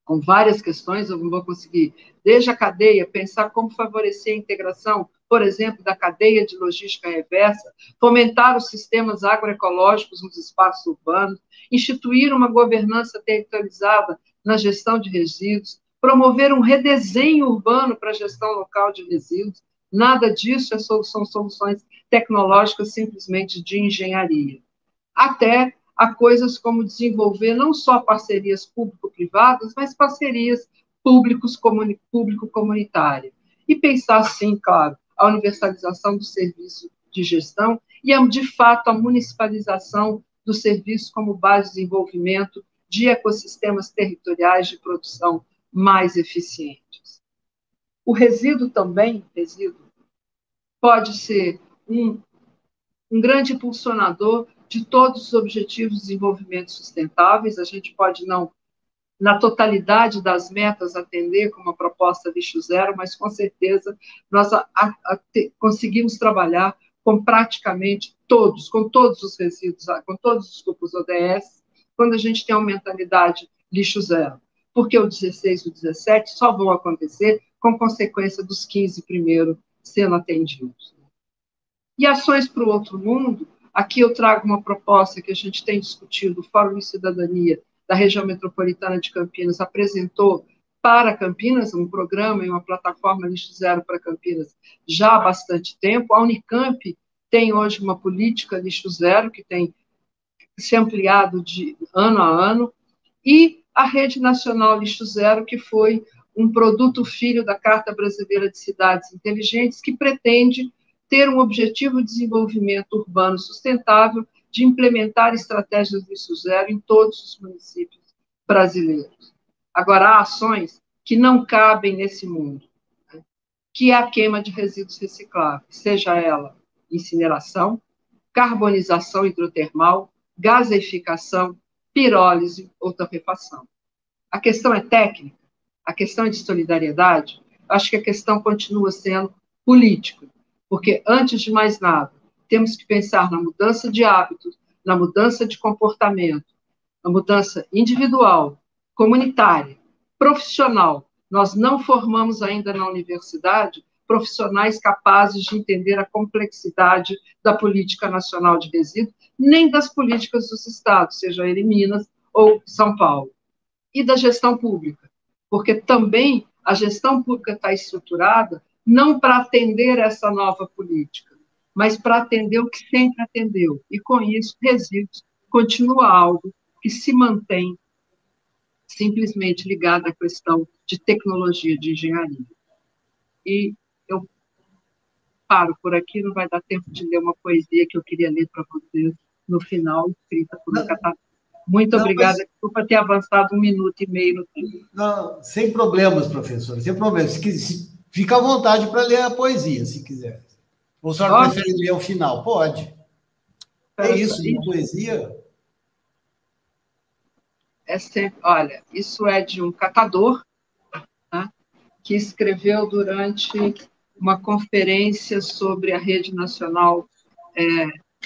com várias questões, eu não vou conseguir, desde a cadeia, pensar como favorecer a integração, por exemplo, da cadeia de logística reversa, fomentar os sistemas agroecológicos nos espaços urbanos, instituir uma governança territorializada na gestão de resíduos, promover um redesenho urbano para a gestão local de resíduos. Nada disso são soluções tecnológicas simplesmente de engenharia. Até a coisas como desenvolver não só parcerias público-privadas, mas parcerias público-comunitárias. E pensar, sim, claro, a universalização do serviço de gestão e, de fato, a municipalização do serviço como base de desenvolvimento de ecossistemas territoriais de produção mais eficientes. O resíduo também, pode ser um grande impulsionador de todos os objetivos de desenvolvimento sustentáveis. A gente pode não, na totalidade das metas, atender com uma proposta lixo zero, mas com certeza nós conseguimos trabalhar com praticamente todos, com todos os resíduos, com todos os grupos ODS, quando a gente tem uma mentalidade lixo zero. Porque o 16 e o 17 só vão acontecer com consequência dos 15 primeiros sendo atendidos. E ações para o outro mundo, aqui eu trago uma proposta que a gente tem discutido, o Fórum de Cidadania da região metropolitana de Campinas apresentou para Campinas um programa e uma plataforma Lixo Zero para Campinas já há bastante tempo. A Unicamp tem hoje uma política Lixo Zero que tem se ampliado de ano a ano, e a Rede Nacional Lixo Zero, que foi um produto filho da Carta Brasileira de Cidades Inteligentes, que pretende ter um objetivo de desenvolvimento urbano sustentável, de implementar estratégias de lixo zero em todos os municípios brasileiros. Agora, há ações que não cabem nesse mundo, né? Que é a queima de resíduos recicláveis, seja ela incineração, carbonização hidrotermal, gaseificação, pirólise ou torrefação. A questão é técnica, a questão é de solidariedade. Acho que a questão continua sendo política, porque, antes de mais nada, temos que pensar na mudança de hábitos, na mudança de comportamento, na mudança individual, comunitária, profissional. Nós não formamos ainda na universidade profissionais capazes de entender a complexidade da política nacional de resíduos, nem das políticas dos estados, seja ele Minas ou São Paulo. E da gestão pública, porque também a gestão pública está estruturada não para atender essa nova política, mas para atender o que sempre atendeu. E, com isso, resíduos continua algo que se mantém simplesmente ligado à questão de tecnologia, de engenharia. E eu paro por aqui, não vai dar tempo de ler uma poesia que eu queria ler para vocês no final, escrita por um catador. Muito obrigada, desculpa ter avançado 1 minuto e meio no tempo. Não, sem problemas, professora, sem problemas. Fica à vontade para ler a poesia, se quiser. Ou a senhora prefere ler ao final? Pode. É isso, uma poesia. Olha, isso é de um catador, tá, que escreveu durante uma conferência sobre a rede nacional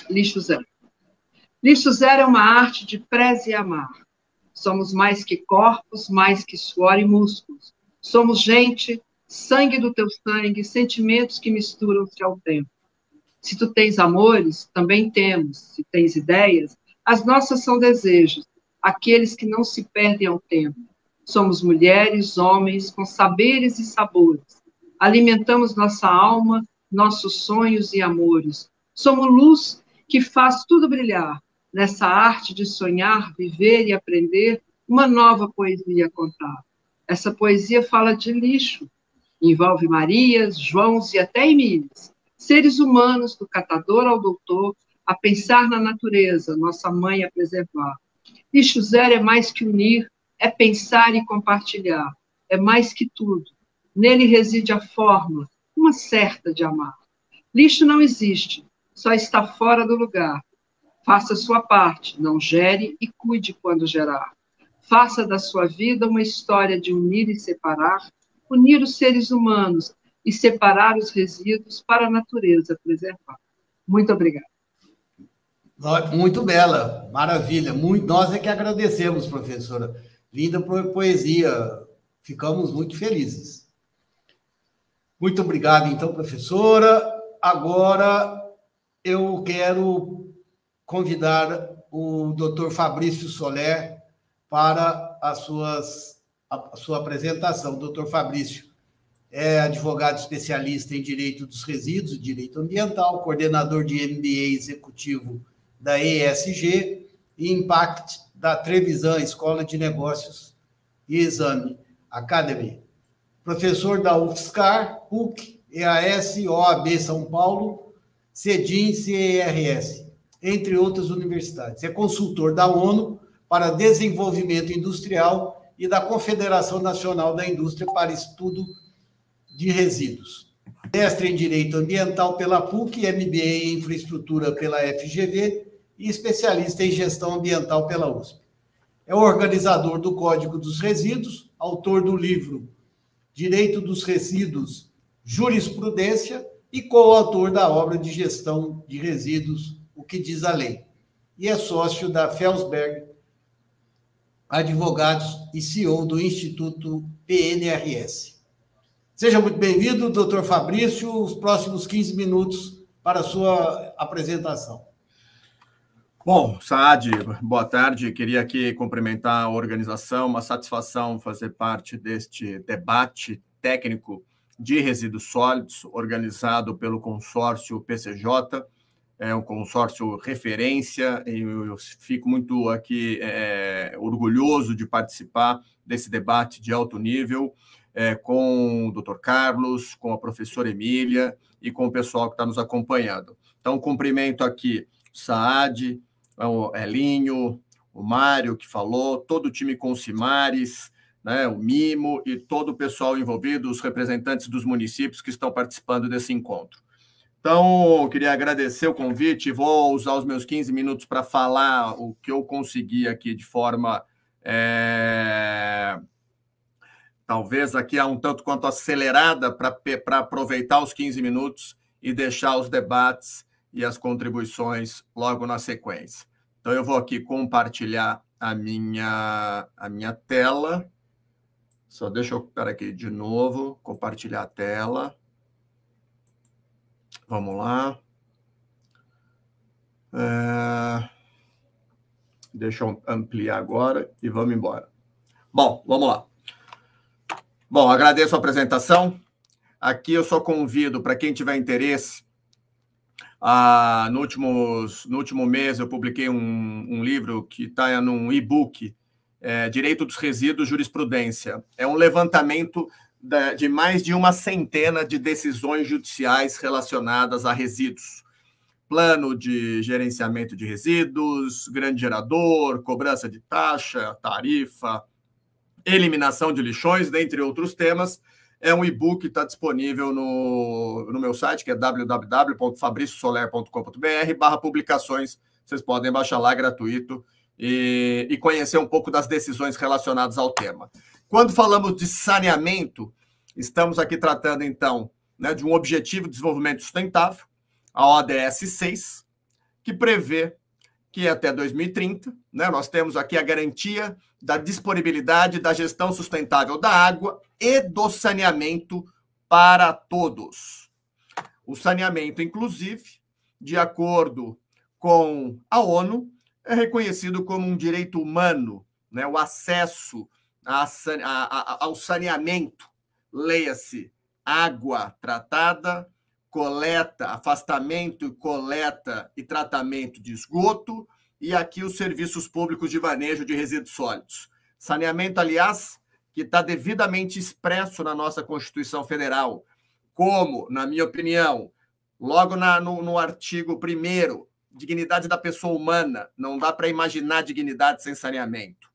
Lixo Zero. Lixo Zero é uma arte de preze e amar. Somos mais que corpos, mais que suor e músculos. Somos gente, sangue do teu sangue, sentimentos que misturam-se ao tempo. Se tu tens amores, também temos. Se tens ideias, as nossas são desejos, aqueles que não se perdem ao tempo. Somos mulheres, homens, com saberes e sabores. Alimentamos nossa alma, nossos sonhos e amores. Somos luz que faz tudo brilhar. Nessa arte de sonhar, viver e aprender, uma nova poesia a contar. Essa poesia fala de lixo. Envolve Marias, Joãos e até Emílias. Seres humanos, do catador ao doutor, a pensar na natureza, nossa mãe a preservar. Lixo Zero é mais que unir, é pensar e compartilhar. É mais que tudo. Nele reside a forma, uma certa de amar. Lixo não existe, só está fora do lugar. Faça sua parte, não gere e cuide quando gerar. Faça da sua vida uma história de unir e separar, unir os seres humanos e separar os resíduos para a natureza preservar. Muito obrigada. Muito bela, maravilha. Nós é que agradecemos, professora. Linda poesia. Ficamos muito felizes. Muito obrigado, então, professora. Agora eu quero convidar o Dr. Fabrício Soler para a sua apresentação. O Dr. Fabrício é advogado especialista em Direito dos Resíduos e Direito Ambiental, coordenador de MBA executivo da ESG e Impact da Trevisan Escola de Negócios e Exame Academy. Professor da UFSCar, PUC, EAS, OAB São Paulo, CEDIM, CERS, entre outras universidades. É consultor da ONU para Desenvolvimento Industrial e da Confederação Nacional da Indústria para Estudo de Resíduos. Mestre em Direito Ambiental pela PUC, MBA em Infraestrutura pela FGV e especialista em Gestão Ambiental pela USP. É o organizador do Código dos Resíduos, autor do livro Direito dos Resíduos, Jurisprudência e coautor da obra de Gestão de Resíduos, O que diz a Lei. E é sócio da Felsberg Advogados e CEO do Instituto PNRS. Seja muito bem-vindo, doutor Fabrício, os próximos 15 minutos para a sua apresentação. Bom, Saad, boa tarde. Queria aqui cumprimentar a organização, uma satisfação fazer parte deste debate técnico de resíduos sólidos, organizado pelo consórcio PCJ, é um consórcio referência, e eu fico muito aqui orgulhoso de participar desse debate de alto nível, com o Dr. Carlos, com a professora Emília e com o pessoal que está nos acompanhando. Então, cumprimento aqui o Saad, o Elinho, o Mário, que falou, todo o time Consimares, né, o Mimo e todo o pessoal envolvido, os representantes dos municípios que estão participando desse encontro. Então, eu queria agradecer o convite, vou usar os meus 15 minutos para falar o que eu consegui aqui de forma, talvez aqui um tanto quanto acelerada, para aproveitar os 15 minutos e deixar os debates e as contribuições logo na sequência. Então, eu vou aqui compartilhar a minha tela. Só deixa eu pegar aqui de novo, compartilhar a tela. Vamos lá. Deixa eu ampliar agora e vamos embora. Bom, vamos lá. Bom, agradeço a apresentação. Aqui eu só convido, para quem tiver interesse, no último mês eu publiquei um livro que está num e-book, Direito dos Resíduos, Jurisprudência. É um levantamento de mais de uma centena de decisões judiciais relacionadas a resíduos. Plano de gerenciamento de resíduos, grande gerador, cobrança de taxa, tarifa, eliminação de lixões, dentre outros temas. É um e-book que está disponível no meu site, que é www.fabriciosoler.com.br/publicações. Vocês podem baixar lá, gratuito, e conhecer um pouco das decisões relacionadas ao tema. Quando falamos de saneamento, estamos aqui tratando, então, né, de um Objetivo de Desenvolvimento Sustentável, a ODS 6, que prevê que até 2030, né, nós temos aqui a garantia da disponibilidade da gestão sustentável da água e do saneamento para todos. O saneamento, inclusive, de acordo com a ONU, é reconhecido como um direito humano, né, o acesso ao saneamento, leia-se, água tratada, coleta, afastamento, coleta e tratamento de esgoto, e aqui os serviços públicos de manejo de resíduos sólidos. Saneamento, aliás, que está devidamente expresso na nossa Constituição Federal, como, na minha opinião, logo no artigo 1º, dignidade da pessoa humana, não dá para imaginar dignidade sem saneamento.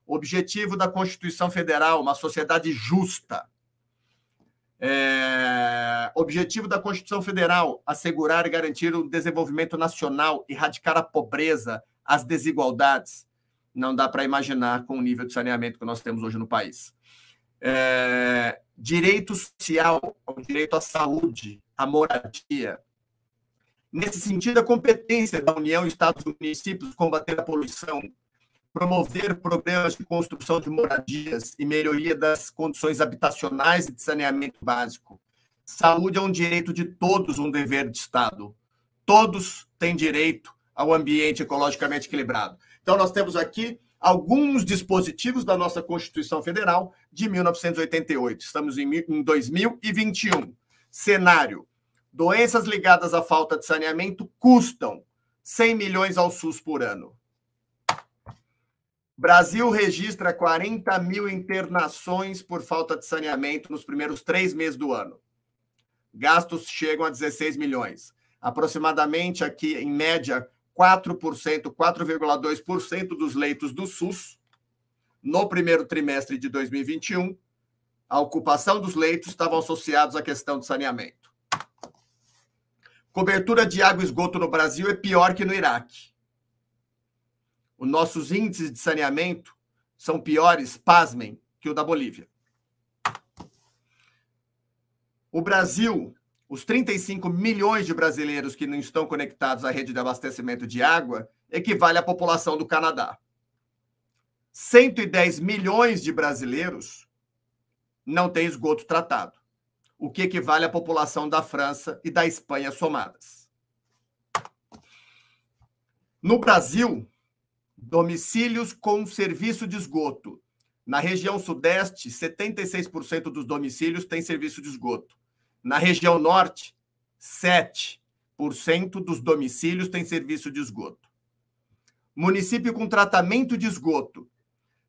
Objetivo da Constituição Federal, uma sociedade justa. Objetivo da Constituição Federal, assegurar e garantir o desenvolvimento nacional, erradicar a pobreza, as desigualdades. Não dá para imaginar com o nível de saneamento que nós temos hoje no país. Direito social, o direito à saúde, à moradia. Nesse sentido, a competência da União, Estados e municípios combater a poluição, promover programas de construção de moradias e melhoria das condições habitacionais e de saneamento básico. Saúde é um direito de todos, um dever de Estado. Todos têm direito ao ambiente ecologicamente equilibrado. Então, nós temos aqui alguns dispositivos da nossa Constituição Federal de 1988. Estamos em 2021. Cenário: doenças ligadas à falta de saneamento custam 100 milhões ao SUS por ano. Brasil registra 40 mil internações por falta de saneamento nos primeiros 3 meses do ano. Gastos chegam a 16 milhões. Aproximadamente aqui, em média, 4,2% dos leitos do SUS, no primeiro trimestre de 2021, a ocupação dos leitos estavam associados à questão de saneamento. Cobertura de água e esgoto no Brasil é pior que no Iraque. Os nossos índices de saneamento são piores, pasmem, que o da Bolívia. O Brasil, os 35 milhões de brasileiros que não estão conectados à rede de abastecimento de água, equivale à população do Canadá. 110 milhões de brasileiros não têm esgoto tratado, o que equivale à população da França e da Espanha somadas. No Brasil, domicílios com serviço de esgoto. Na região sudeste, 76% dos domicílios têm serviço de esgoto. Na região norte, 7% dos domicílios têm serviço de esgoto. Município com tratamento de esgoto.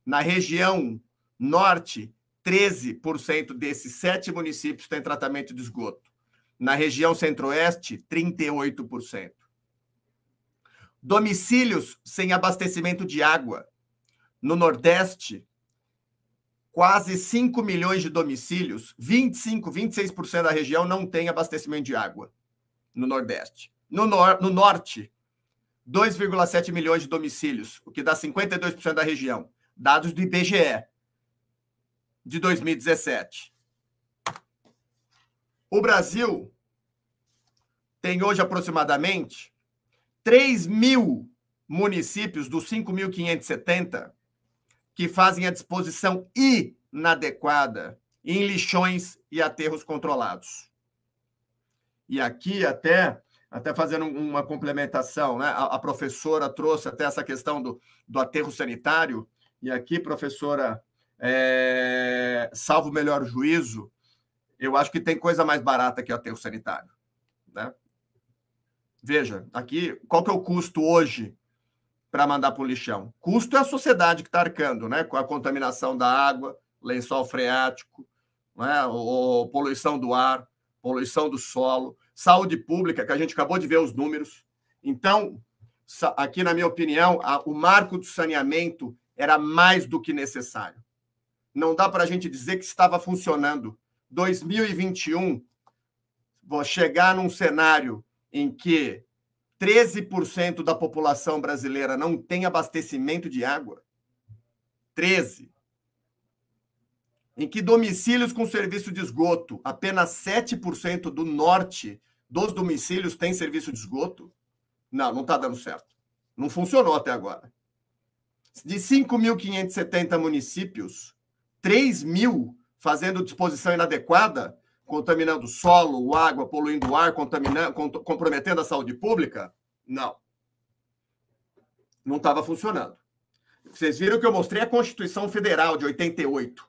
Na região norte, 13% desses 7 municípios têm tratamento de esgoto. Na região centro-oeste, 38%. Domicílios sem abastecimento de água. No Nordeste, quase 5 milhões de domicílios, 26% da região não tem abastecimento de água. No Nordeste. No Norte, 2,7 milhões de domicílios, o que dá 52% da região. Dados do IBGE, de 2017. O Brasil tem hoje aproximadamente 3 mil municípios dos 5.570 que fazem a disposição inadequada em lixões e aterros controlados. E aqui, até fazendo uma complementação, né? A professora trouxe até essa questão do aterro sanitário, e aqui, professora, salvo o melhor juízo, eu acho que tem coisa mais barata que o aterro sanitário, né? Veja, aqui, qual que é o custo hoje para mandar para o lixão? Custo é a sociedade que está arcando, né? Com a contaminação da água, lençol freático, né? Ou poluição do ar, poluição do solo, saúde pública, que a gente acabou de ver os números. Então, aqui, na minha opinião, o marco do saneamento era mais do que necessário. Não dá para a gente dizer que estava funcionando. 2021, vou chegar num cenário em que 13% da população brasileira não tem abastecimento de água. 13%. Em que domicílios com serviço de esgoto, apenas 7% do norte dos domicílios tem serviço de esgoto. Não está dando certo. Não funcionou até agora. De 5.570 municípios, 3.000 fazendo disposição inadequada, contaminando o solo, água, poluindo o ar, comprometendo a saúde pública? Não. Não estava funcionando. Vocês viram que eu mostrei a Constituição Federal de 88.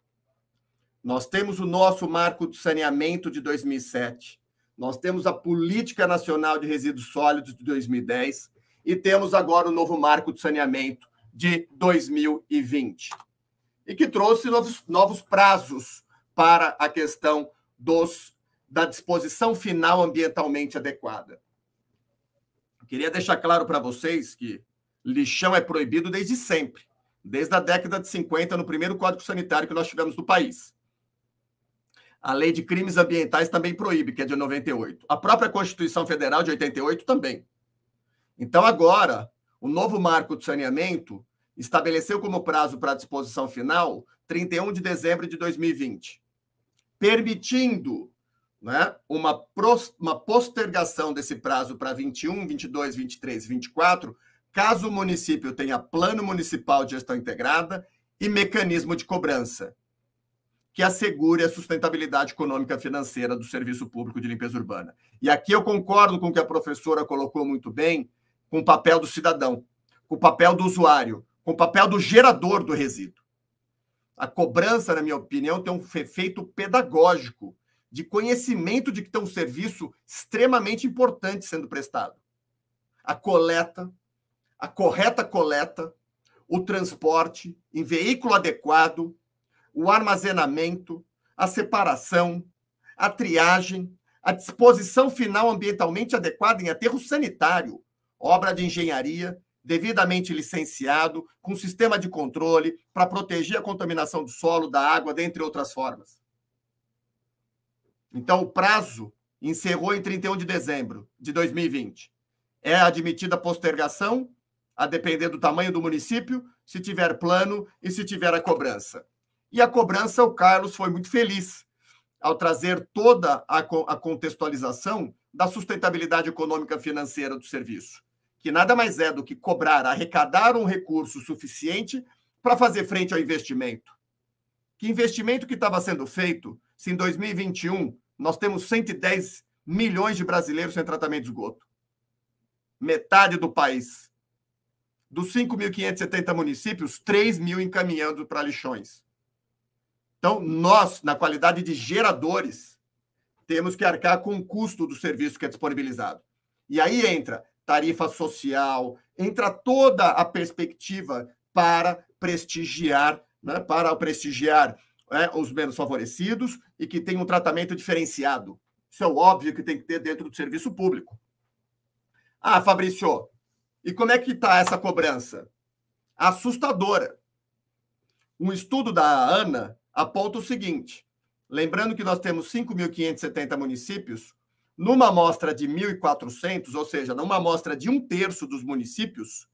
Nós temos o nosso marco de saneamento de 2007. Nós temos a Política Nacional de Resíduos Sólidos de 2010 e temos agora o novo marco de saneamento de 2020. E que trouxe novos prazos para a questão da disposição final ambientalmente adequada. Eu queria deixar claro para vocês que lixão é proibido desde sempre, desde a década de 50, no primeiro Código Sanitário que nós tivemos no país. A Lei de Crimes Ambientais também proíbe, que é de 98. A própria Constituição Federal de 88 também. Então, agora, o novo marco de saneamento estabeleceu como prazo para a disposição final 31 de dezembro de 2020, permitindo, né, uma postergação desse prazo para 21, 22, 23 e 24, caso o município tenha plano municipal de gestão integrada e mecanismo de cobrança, que assegure a sustentabilidade econômica financeira do serviço público de limpeza urbana. E aqui eu concordo com o que a professora colocou muito bem, com o papel do cidadão, com o papel do usuário, com o papel do gerador do resíduo. A cobrança, na minha opinião, tem um efeito pedagógico, de conhecimento de que tem um serviço extremamente importante sendo prestado. A coleta, a correta coleta, o transporte em veículo adequado, o armazenamento, a separação, a triagem, a disposição final ambientalmente adequada em aterro sanitário, obra de engenharia, devidamente licenciado, com sistema de controle para proteger a contaminação do solo, da água, dentre outras formas. Então, o prazo encerrou em 31 de dezembro de 2020. É admitida a postergação, a depender do tamanho do município, se tiver plano e se tiver a cobrança. E a cobrança, o Carlos foi muito feliz ao trazer toda a contextualização da sustentabilidade econômica financeira do serviço, que nada mais é do que cobrar, arrecadar um recurso suficiente para fazer frente ao investimento. Que investimento que estava sendo feito se em 2021 nós temos 110 milhões de brasileiros sem tratamento de esgoto? Metade do país. Dos 5.570 municípios, 3.000 encaminhando para lixões. Então, nós, na qualidade de geradores, temos que arcar com o custo do serviço que é disponibilizado. E aí entra tarifa social, entra toda a perspectiva para prestigiar, né, os menos favorecidos e que tem um tratamento diferenciado. Isso é óbvio que tem que ter dentro do serviço público. Ah, Fabrício, e como é que está essa cobrança? Assustadora. Um estudo da ANA aponta o seguinte, lembrando que nós temos 5.570 municípios, numa amostra de 1.400, ou seja, numa amostra de 1/3 dos municípios,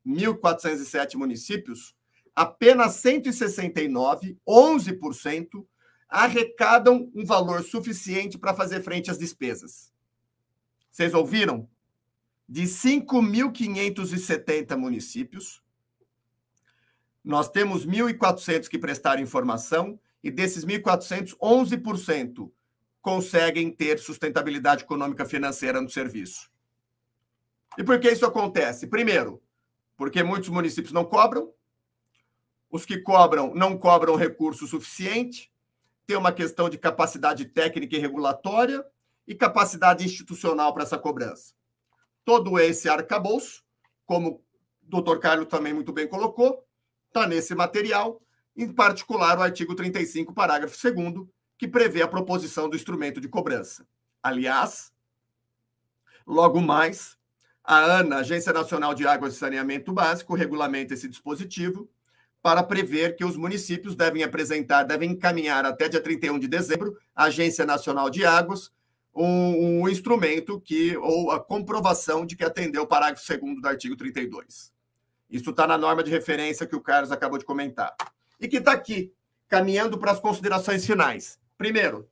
1.407 municípios, apenas 169, 11%, arrecadam um valor suficiente para fazer frente às despesas. Vocês ouviram? De 5.570 municípios, nós temos 1.400 que prestaram informação e desses 1.400, 11% conseguem ter sustentabilidade econômica financeira no serviço. E por que isso acontece? Primeiro, porque muitos municípios não cobram, os que cobram não cobram recurso suficiente, tem uma questão de capacidade técnica e regulatória e capacidade institucional para essa cobrança. Todo esse arcabouço, como o Dr. Carlos também muito bem colocou, está nesse material, em particular o artigo 35, parágrafo 2º, que prevê a proposição do instrumento de cobrança. Aliás, logo mais, a ANA, Agência Nacional de Águas e Saneamento Básico, regulamenta esse dispositivo para prever que os municípios devem encaminhar até dia 31 de dezembro à Agência Nacional de Águas um instrumento ou a comprovação de que atendeu o parágrafo 2º do artigo 32. Isso está na norma de referência que o Carlos acabou de comentar. E que está aqui, caminhando para as considerações finais. Primeiro,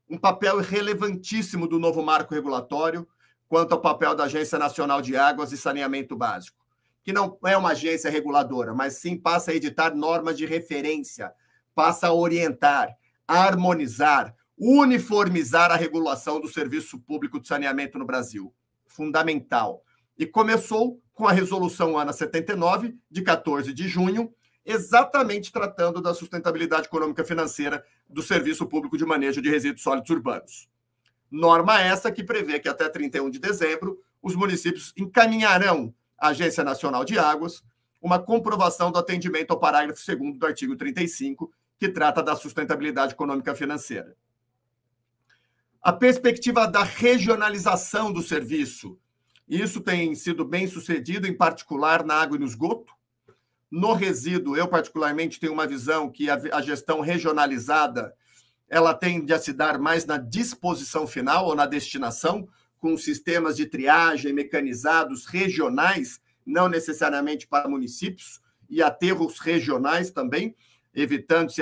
um papel relevantíssimo do novo marco regulatório quanto ao papel da Agência Nacional de Águas e Saneamento Básico, que não é uma agência reguladora, mas sim passa a editar normas de referência, passa a orientar, a harmonizar, uniformizar a regulação do serviço público de saneamento no Brasil. Fundamental. E começou com a Resolução ANA 79, de 14 de junho, exatamente tratando da sustentabilidade econômica financeira do Serviço Público de Manejo de Resíduos Sólidos Urbanos. Norma essa que prevê que até 31 de dezembro os municípios encaminharão à Agência Nacional de Águas uma comprovação do atendimento ao parágrafo 2º do artigo 35, que trata da sustentabilidade econômica financeira. A perspectiva da regionalização do serviço, isso tem sido bem sucedido, em particular na água e no esgoto. No resíduo, eu particularmente tenho uma visão que a gestão regionalizada ela tende a se dar mais na disposição final ou na destinação, com sistemas de triagem mecanizados regionais, não necessariamente para municípios, e aterros regionais também, evitando-se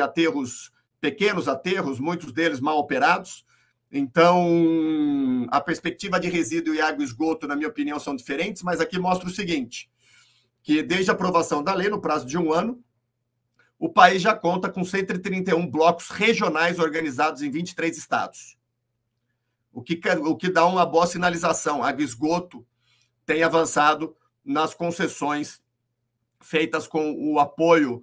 pequenos aterros, muitos deles mal operados. Então, a perspectiva de resíduo e água e esgoto, na minha opinião, são diferentes, mas aqui mostra o seguinte, que desde a aprovação da lei, no prazo de 1 ano, o país já conta com 131 blocos regionais organizados em 23 estados. O que dá uma boa sinalização. A água e esgoto tem avançado nas concessões feitas com o apoio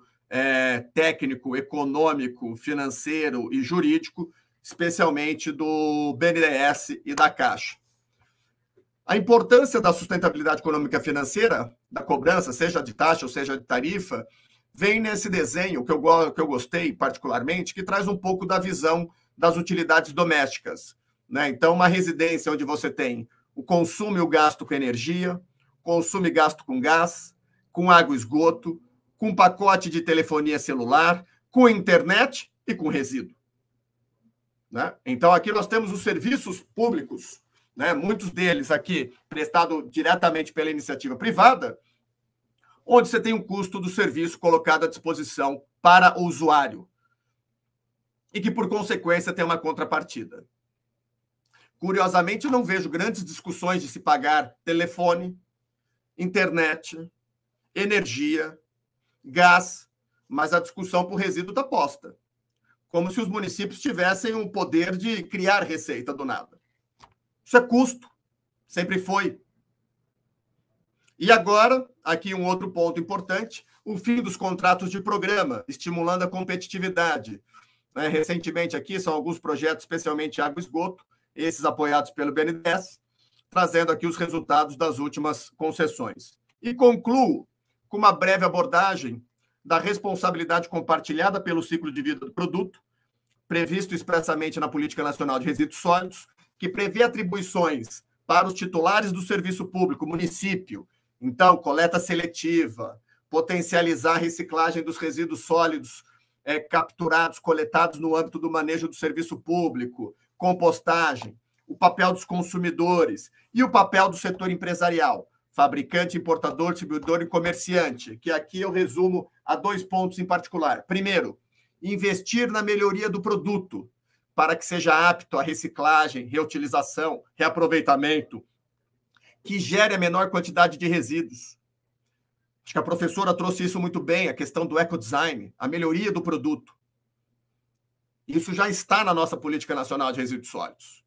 técnico, econômico, financeiro e jurídico, especialmente do BNDES e da Caixa. A importância da sustentabilidade econômica financeira, da cobrança, seja de taxa ou seja de tarifa, vem nesse desenho que eu gostei particularmente, que traz um pouco da visão das utilidades domésticas, né? Então, uma residência onde você tem o consumo e o gasto com energia, consumo e gasto com gás, com água e esgoto, com pacote de telefonia celular, com internet e com resíduo, né? Então, aqui nós temos os serviços públicos, né? Muitos deles aqui prestados diretamente pela iniciativa privada, onde você tem um custo do serviço colocado à disposição para o usuário e que, por consequência, tem uma contrapartida. Curiosamente, eu não vejo grandes discussões de se pagar telefone, internet, energia, gás, mas a discussão por resíduo está posta. Como se os municípios tivessem o poder de criar receita do nada. Isso é custo, sempre foi. E agora, aqui um outro ponto importante, o fim dos contratos de programa, estimulando a competitividade. Recentemente aqui são alguns projetos, especialmente água e esgoto, esses apoiados pelo BNDES, trazendo aqui os resultados das últimas concessões. E concluo com uma breve abordagem da responsabilidade compartilhada pelo ciclo de vida do produto, previsto expressamente na Política Nacional de Resíduos Sólidos, que prevê atribuições para os titulares do serviço público, município. Então, coleta seletiva, potencializar a reciclagem dos resíduos sólidos capturados, coletados no âmbito do manejo do serviço público, compostagem, o papel dos consumidores e o papel do setor empresarial, fabricante, importador, distribuidor e comerciante, que aqui eu resumo a 2 pontos em particular. Primeiro, investir na melhoria do produto, para que seja apto à reciclagem, reutilização, reaproveitamento, que gere a menor quantidade de resíduos. Acho que a professora trouxe isso muito bem, a questão do ecodesign, a melhoria do produto. Isso já está na nossa Política Nacional de Resíduos Sólidos.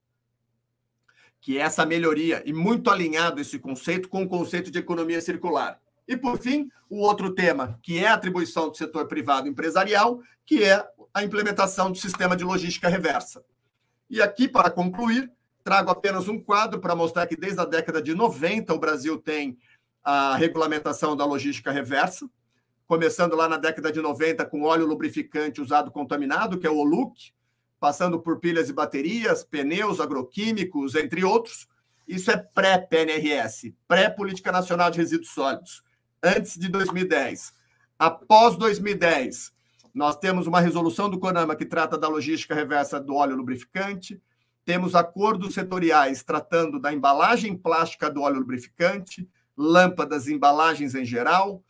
Que é essa melhoria, e muito alinhado esse conceito com o conceito de economia circular. E, por fim, o outro tema, que é a atribuição do setor privado empresarial, que é a implementação do sistema de logística reversa. E aqui, para concluir, trago apenas um quadro para mostrar que desde a década de 90 o Brasil tem a regulamentação da logística reversa, começando lá na década de 90 com óleo lubrificante usado contaminado, que é o OLUC, passando por pilhas e baterias, pneus, agroquímicos, entre outros. Isso é pré-PNRS, pré-Política Nacional de Resíduos Sólidos, antes de 2010. Após 2010, nós temos uma resolução do CONAMA que trata da logística reversa do óleo lubrificante, temos acordos setoriais tratando da embalagem plástica do óleo lubrificante, lâmpadas e embalagens em geral,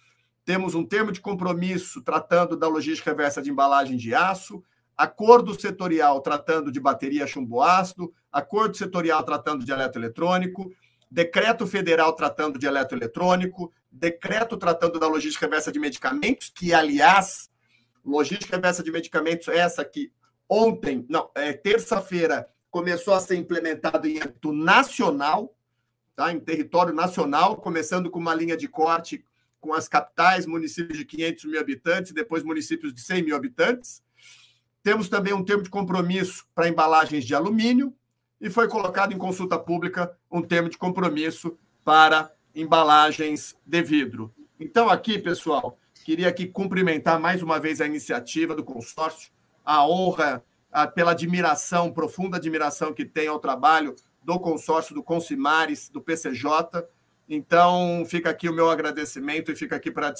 temos um termo de compromisso tratando da logística reversa de embalagem de aço, acordo setorial tratando de bateria chumbo ácido, acordo setorial tratando de eletroeletrônico, decreto federal tratando de eletroeletrônico, decreto tratando da logística reversa de medicamentos, que, aliás, logística reversa de medicamentos é essa que ontem, terça-feira, começou a ser implementada em âmbito nacional, tá? Em território nacional, começando com uma linha de corte com as capitais, municípios de 500 mil habitantes, depois municípios de 100 mil habitantes. Temos também um termo de compromisso para embalagens de alumínio e foi colocado em consulta pública um termo de compromisso para embalagens de vidro. Então, aqui, pessoal, queria aqui cumprimentar mais uma vez a iniciativa do consórcio, a honra pela admiração, profunda admiração que tem ao trabalho do consórcio, do Consimares, do PCJ. Então, fica aqui o meu agradecimento e fica aqui para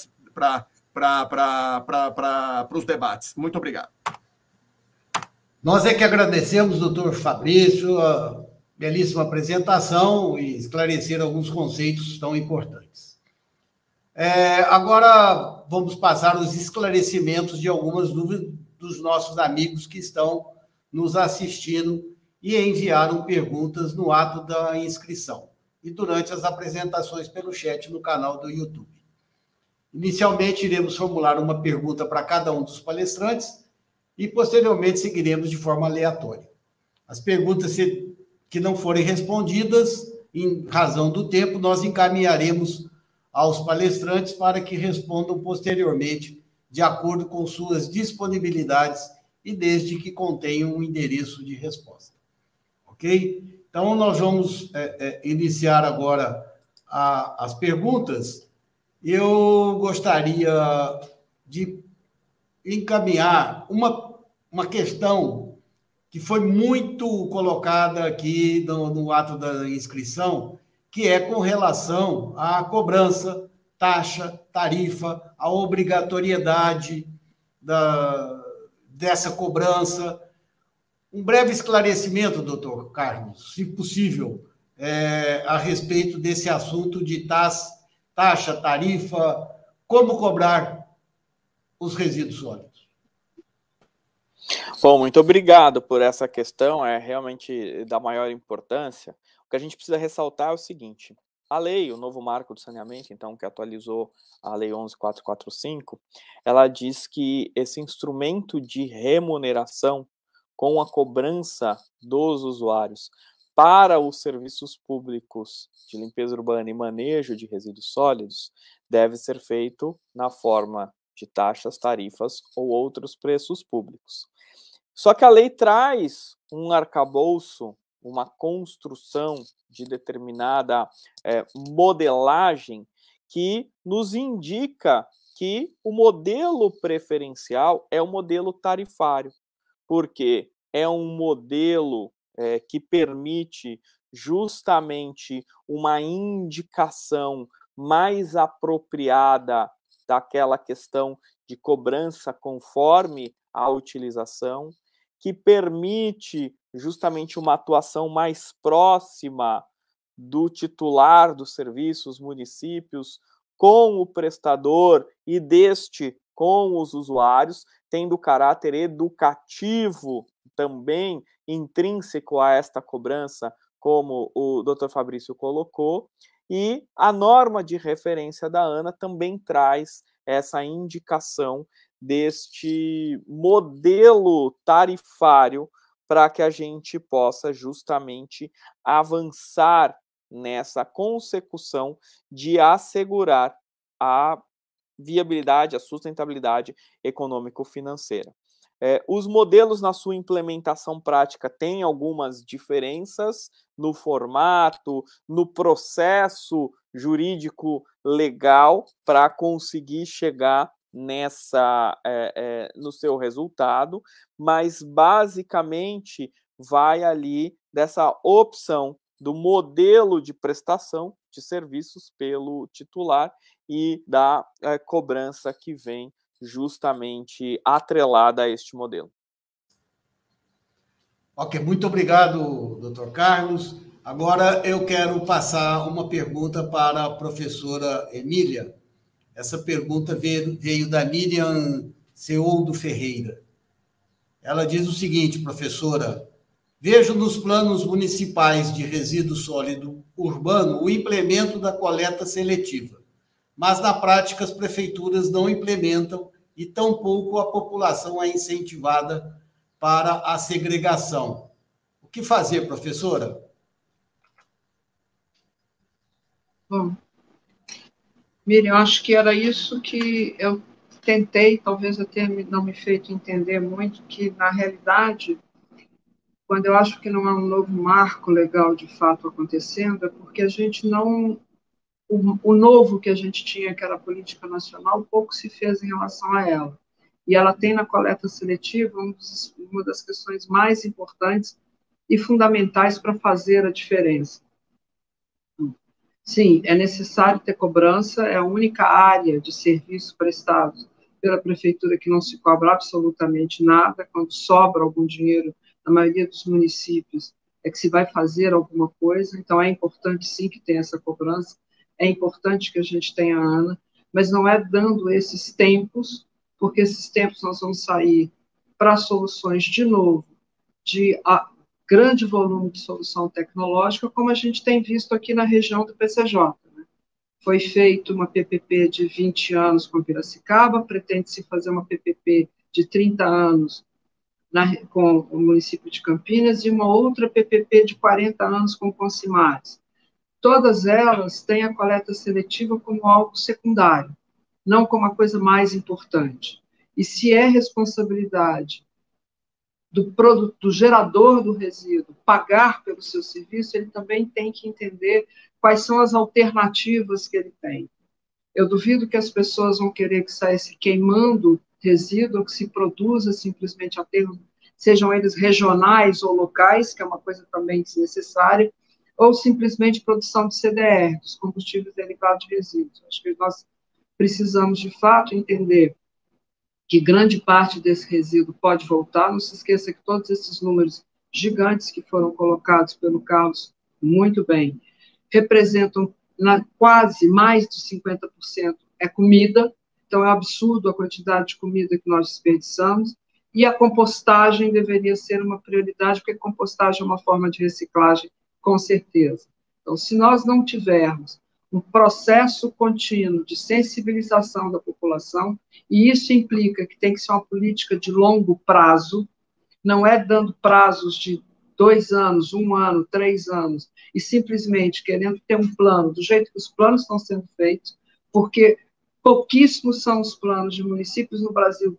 os debates. Muito obrigado. Nós é que agradecemos, doutor Fabrício, a belíssima apresentação e esclarecer alguns conceitos tão importantes. Agora, vamos passar os esclarecimentos de algumas dúvidas dos nossos amigos que estão nos assistindo e enviaram perguntas no ato da inscrição e durante as apresentações pelo chat no canal do YouTube. Inicialmente, iremos formular uma pergunta para cada um dos palestrantes e, posteriormente, seguiremos de forma aleatória. As perguntas que não forem respondidas, em razão do tempo, nós encaminharemos aos palestrantes para que respondam posteriormente, de acordo com suas disponibilidades e desde que contenham um endereço de resposta. Ok? Então, nós vamos iniciar agora as perguntas. Eu gostaria de encaminhar uma questão que foi muito colocada aqui no ato da inscrição, que é com relação à cobrança, taxa, tarifa, a obrigatoriedade dessa cobrança. Um breve esclarecimento, doutor Carlos, se possível, a respeito desse assunto de taxa, tarifa, como cobrar os resíduos sólidos. Bom, muito obrigado por essa questão, é realmente da maior importância. O que a gente precisa ressaltar é o seguinte: a lei, o novo marco do saneamento, então, que atualizou a Lei 11.445, ela diz que esse instrumento de remuneração com a cobrança dos usuários para os serviços públicos de limpeza urbana e manejo de resíduos sólidos deve ser feito na forma de taxas, tarifas ou outros preços públicos. Só que a lei traz um arcabouço, uma construção de determinada modelagem que nos indica que o modelo preferencial é o modelo tarifário, porque é um modelo que permite justamente uma indicação mais apropriada daquela questão de cobrança conforme a utilização, que permite justamente uma atuação mais próxima do titular dos serviços, municípios, com o prestador e deste com os usuários, tendo caráter educativo também intrínseco a esta cobrança, como o Dr. Fabrício colocou, e a norma de referência da ANA também traz essa indicação deste modelo tarifário para que a gente possa justamente avançar nessa consecução de assegurar a viabilidade, a sustentabilidade econômico-financeira. Os modelos, na sua implementação prática, têm algumas diferenças no formato, no processo jurídico legal para conseguir chegar no seu resultado, mas basicamente vai ali dessa opção do modelo de prestação de serviços pelo titular e da cobrança que vem justamente atrelada a este modelo. Ok, muito obrigado, doutor Carlos. Agora eu quero passar uma pergunta para a professora Emília. Essa pergunta veio da Miriam Ceoldo Ferreira. Ela diz o seguinte, professora: vejo nos planos municipais de resíduo sólido urbano o implemento da coleta seletiva, mas na prática as prefeituras não implementam e tampouco a população é incentivada para a segregação. O que fazer, professora? Bom, Miriam, acho que era isso que eu tentei, talvez eu tenha não me feito entender muito, que, na realidade, quando eu acho que não há um novo marco legal de fato acontecendo, é porque a gente não... O novo que a gente tinha, que era a política nacional, pouco se fez em relação a ela. E ela tem na coleta seletiva uma das questões mais importantes e fundamentais para fazer a diferença. Sim, é necessário ter cobrança, é a única área de serviço prestado pela prefeitura que não se cobra absolutamente nada. Quando sobra algum dinheiro, na maioria dos municípios, é que se vai fazer alguma coisa. Então, é importante, sim, que tenha essa cobrança, é importante que a gente tenha a ANA, mas não é dando esses tempos, porque esses tempos nós vamos sair para soluções, de novo, de grande volume de solução tecnológica, como a gente tem visto aqui na região do PCJ. Né? Foi feita uma PPP de 20 anos com Piracicaba, pretende-se fazer uma PPP de 30 anos com o município de Campinas e uma outra PPP de 40 anos com Consimares. Todas elas têm a coleta seletiva como algo secundário, não como a coisa mais importante. E se é responsabilidade do gerador do resíduo pagar pelo seu serviço, ele também tem que entender quais são as alternativas que ele tem. Eu duvido que as pessoas vão querer que saísse queimando resíduo, ou que se produza simplesmente aterros, sejam eles regionais ou locais, que é uma coisa também desnecessária, ou simplesmente produção de CDR, dos combustíveis derivados de resíduos. Acho que nós precisamos, de fato, entender que grande parte desse resíduo pode voltar. Não se esqueça que todos esses números gigantes que foram colocados pelo Carlos, muito bem, representam quase mais de 50% é comida, então é absurdo a quantidade de comida que nós desperdiçamos, e a compostagem deveria ser uma prioridade, porque compostagem é uma forma de reciclagem, com certeza. Então, se nós não tivermos um processo contínuo de sensibilização da população, e isso implica que tem que ser uma política de longo prazo, não é dando prazos de 2 anos, 1 ano, 3 anos, e simplesmente querendo ter um plano, do jeito que os planos estão sendo feitos, porque pouquíssimos são os planos de municípios no Brasil,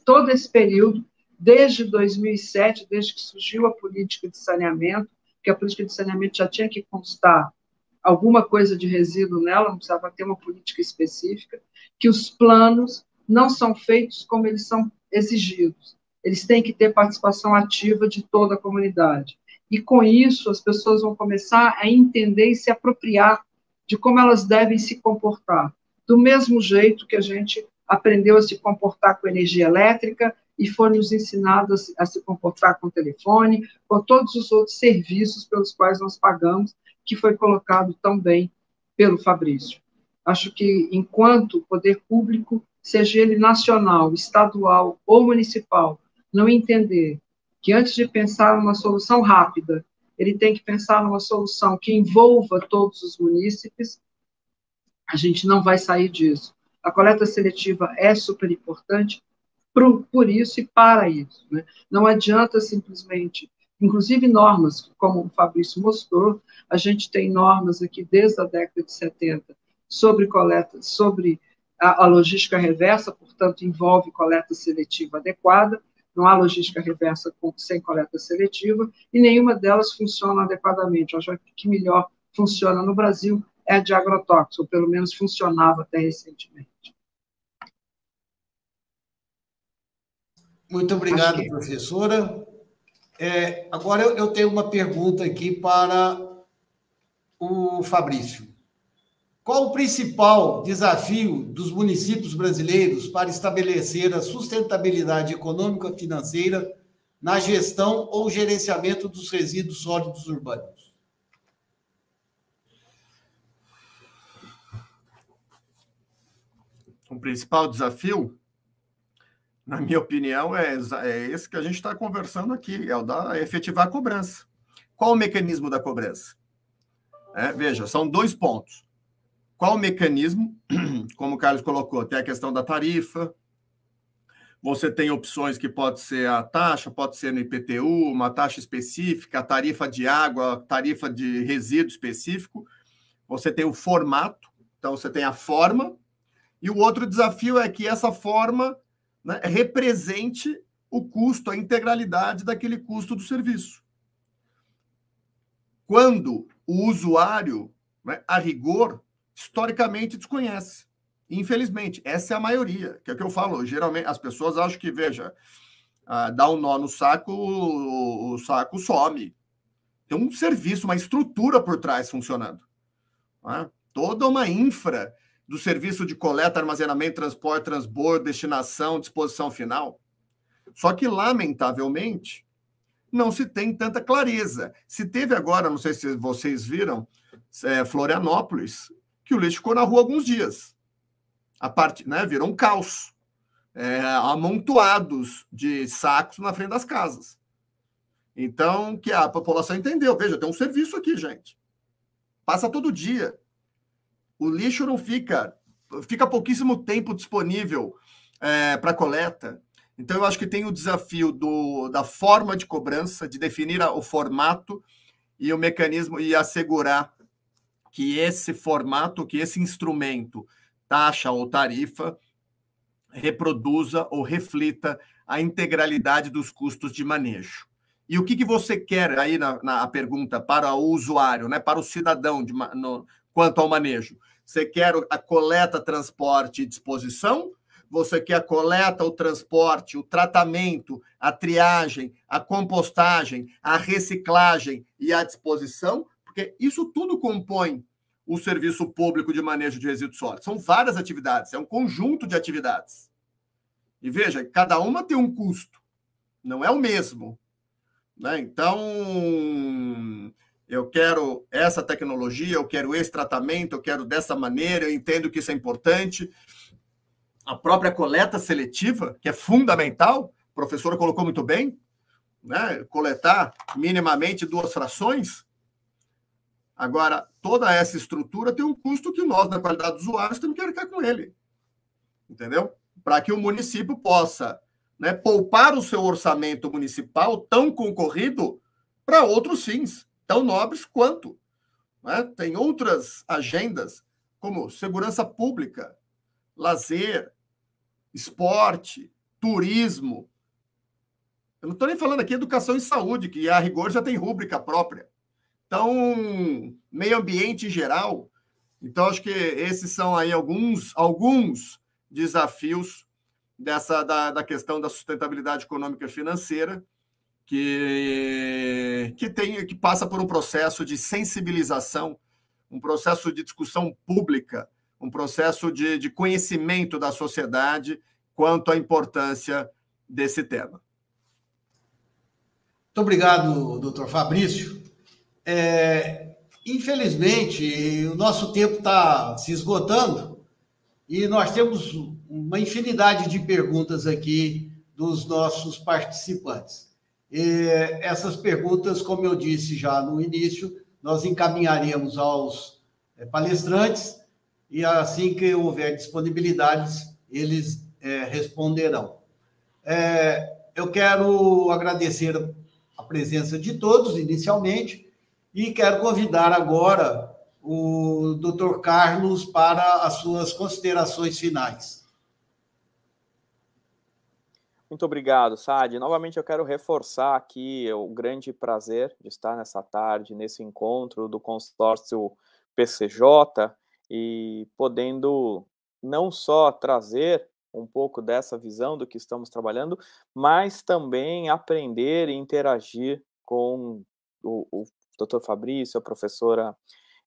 todo esse período, desde 2007, desde que surgiu a política de saneamento, que a política de saneamento já tinha que constar alguma coisa de resíduo nela, não precisava ter uma política específica, que os planos não são feitos como eles são exigidos. Eles têm que ter participação ativa de toda a comunidade. E, com isso, as pessoas vão começar a entender e se apropriar de como elas devem se comportar. Do mesmo jeito que a gente aprendeu a se comportar com energia elétrica e foi nos ensinado a se comportar com telefone, com todos os outros serviços pelos quais nós pagamos, que foi colocado tão bem pelo Fabrício. Acho que, enquanto o poder público, seja ele nacional, estadual ou municipal, não entender que, antes de pensar numa solução rápida, ele tem que pensar numa solução que envolva todos os munícipes, a gente não vai sair disso. A coleta seletiva é super importante por isso e para isso. Né? Não adianta simplesmente... Inclusive normas, como o Fabrício mostrou, a gente tem normas aqui desde a década de 70 sobre coleta, sobre a logística reversa, portanto, envolve coleta seletiva adequada, não há logística reversa sem coleta seletiva, e nenhuma delas funciona adequadamente. Eu acho que melhor funciona no Brasil é a de agrotóxicos, ou pelo menos funcionava até recentemente. Muito obrigado, professora. Agora eu tenho uma pergunta aqui para o Fabrício. Qual o principal desafio dos municípios brasileiros para estabelecer a sustentabilidade econômica e financeira na gestão ou gerenciamento dos resíduos sólidos urbanos? O principal desafio, na minha opinião, é esse que a gente está conversando aqui, é o da efetivar a cobrança. Qual o mecanismo da cobrança? Veja, são 2 pontos. Qual o mecanismo? Como o Carlos colocou, tem a questão da tarifa. Você tem opções que pode ser a taxa, pode ser no IPTU, uma taxa específica, a tarifa de água, a tarifa de resíduo específico. Você tem o formato, então você tem a forma. E o outro desafio é que essa forma, né, represente o custo, a integralidade daquele custo do serviço. Quando o usuário, né, a rigor, historicamente desconhece. Infelizmente, essa é a maioria, que é o que eu falo. Geralmente, as pessoas acham que, veja, dá um nó no saco, o saco some. Tem um serviço, uma estrutura por trás funcionando. Né? Toda uma infra do serviço de coleta, armazenamento, transporte, transbordo, destinação, disposição final. Só que, lamentavelmente, não se tem tanta clareza. Se teve agora, não sei se vocês viram, Florianópolis, que o lixo ficou na rua alguns dias. Virou um caos. Amontoados de sacos na frente das casas. Então, que a população entendeu. Veja, tem um serviço aqui, gente. Passa todo dia. O lixo não fica pouquíssimo tempo disponível para coleta. Então, eu acho que tem o desafio da forma de cobrança, de definir o formato e o mecanismo e assegurar que esse formato, que esse instrumento, taxa ou tarifa, reproduza ou reflita a integralidade dos custos de manejo. E o que você quer aí na pergunta para o usuário, né, para o cidadão quanto ao manejo? Você quer a coleta, transporte e disposição? Você quer a coleta, o transporte, o tratamento, a triagem, a compostagem, a reciclagem e a disposição? Porque isso tudo compõe o serviço público de manejo de resíduos sólidos. São várias atividades, é um conjunto de atividades. E veja, cada uma tem um custo, não é o mesmo. Né? Então, eu quero essa tecnologia, eu quero esse tratamento, eu quero dessa maneira, eu entendo que isso é importante. A própria coleta seletiva, que é fundamental, a professora colocou muito bem, né? Coletar minimamente 2 frações. Agora, toda essa estrutura tem um custo que nós, na qualidade dos usuários, temos que arcar com ele. Entendeu? Para que o município possa, né, poupar o seu orçamento municipal tão concorrido para outros fins, tão nobres quanto. Né? Tem outras agendas, como segurança pública, lazer, esporte, turismo. Eu não estou nem falando aqui de educação e saúde, que a rigor já tem rúbrica própria. Então, meio ambiente em geral. Então, acho que esses são aí alguns desafios da questão da sustentabilidade econômica e financeira, que passa por um processo de sensibilização, um processo de discussão pública, um processo de conhecimento da sociedade quanto à importância desse tema. Muito obrigado, doutor Fabrício. Infelizmente, o nosso tempo está se esgotando e nós temos uma infinidade de perguntas aqui dos nossos participantes. Essas perguntas, como eu disse já no início, nós encaminharemos aos palestrantes e assim que houver disponibilidades, eles responderão. Eu quero agradecer a presença de todos, inicialmente, e quero convidar agora o Dr. Carlos para as suas considerações finais. Muito obrigado, Sadi. Novamente eu quero reforçar aqui o grande prazer de estar nessa tarde, nesse encontro do consórcio PCJ, e podendo não só trazer um pouco dessa visão do que estamos trabalhando, mas também aprender e interagir com o Dr. Fabrício, a professora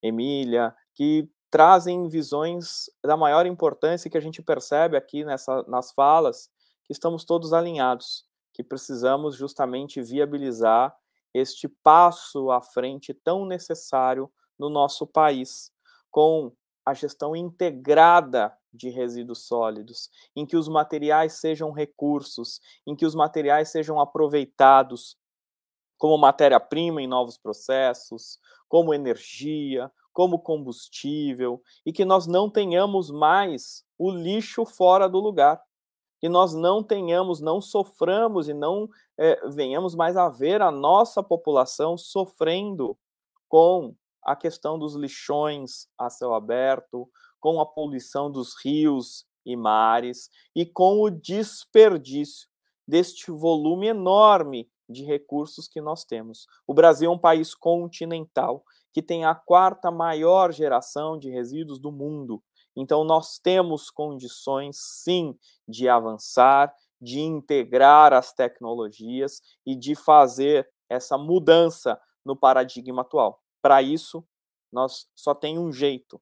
Emília, que trazem visões da maior importância, que a gente percebe aqui nas falas, que estamos todos alinhados, que precisamos justamente viabilizar este passo à frente tão necessário no nosso país, com a gestão integrada de resíduos sólidos, em que os materiais sejam recursos, em que os materiais sejam aproveitados como matéria-prima em novos processos, como energia, como combustível, e que nós não tenhamos mais o lixo fora do lugar, que nós não tenhamos, não soframos e não venhamos mais a ver a nossa população sofrendo com a questão dos lixões a céu aberto, com a poluição dos rios e mares e com o desperdício deste volume enorme de recursos que nós temos. O Brasil é um país continental que tem a 4ª maior geração de resíduos do mundo. Então, nós temos condições, sim, de avançar, de integrar as tecnologias e de fazer essa mudança no paradigma atual. Para isso, nós só tem um jeito.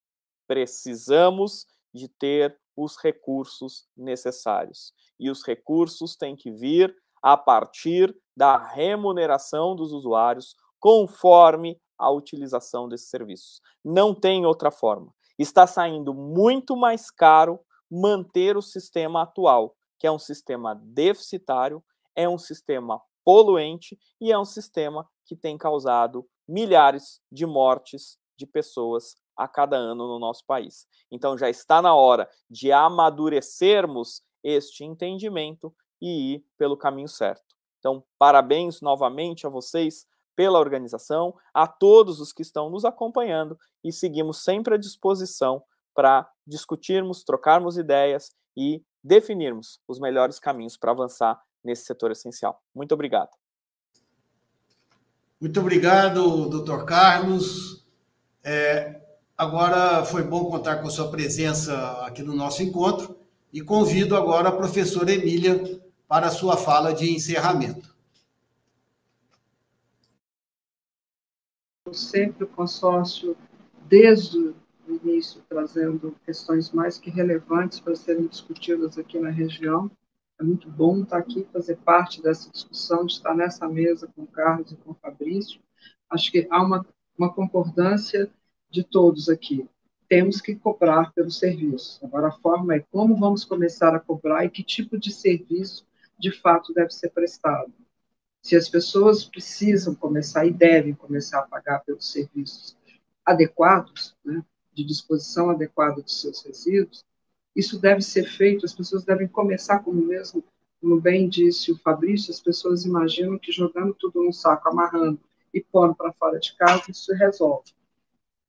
Precisamos de ter os recursos necessários. E os recursos têm que vir a partir da remuneração dos usuários conforme a utilização desses serviços. Não tem outra forma. Está saindo muito mais caro manter o sistema atual, que é um sistema deficitário, é um sistema poluente e é um sistema que tem causado milhares de mortes de pessoas a cada ano no nosso país. Então já está na hora de amadurecermos este entendimento e ir pelo caminho certo. Então, parabéns novamente a vocês pela organização, a todos os que estão nos acompanhando e seguimos sempre à disposição para discutirmos, trocarmos ideias e definirmos os melhores caminhos para avançar nesse setor essencial. Muito obrigado. Muito obrigado, Dr. Carlos. Agora foi bom contar com a sua presença aqui no nosso encontro e convido agora a professora Emília para a sua fala de encerramento. Sempre o consórcio, desde o início, trazendo questões mais que relevantes para serem discutidas aqui na região. É muito bom estar aqui, fazer parte dessa discussão, de estar nessa mesa com o Carlos e com o Fabrício. Acho que há uma concordância de todos aqui. Temos que cobrar pelo serviço. Agora, a forma é como vamos começar a cobrar e que tipo de serviço, de fato, deve ser prestado. Se as pessoas precisam começar e devem começar a pagar pelos serviços adequados, né, de disposição adequada dos seus resíduos, isso deve ser feito, as pessoas devem começar, como bem disse o Fabrício, as pessoas imaginam que jogando tudo num saco, amarrando e pondo para fora de casa, isso resolve.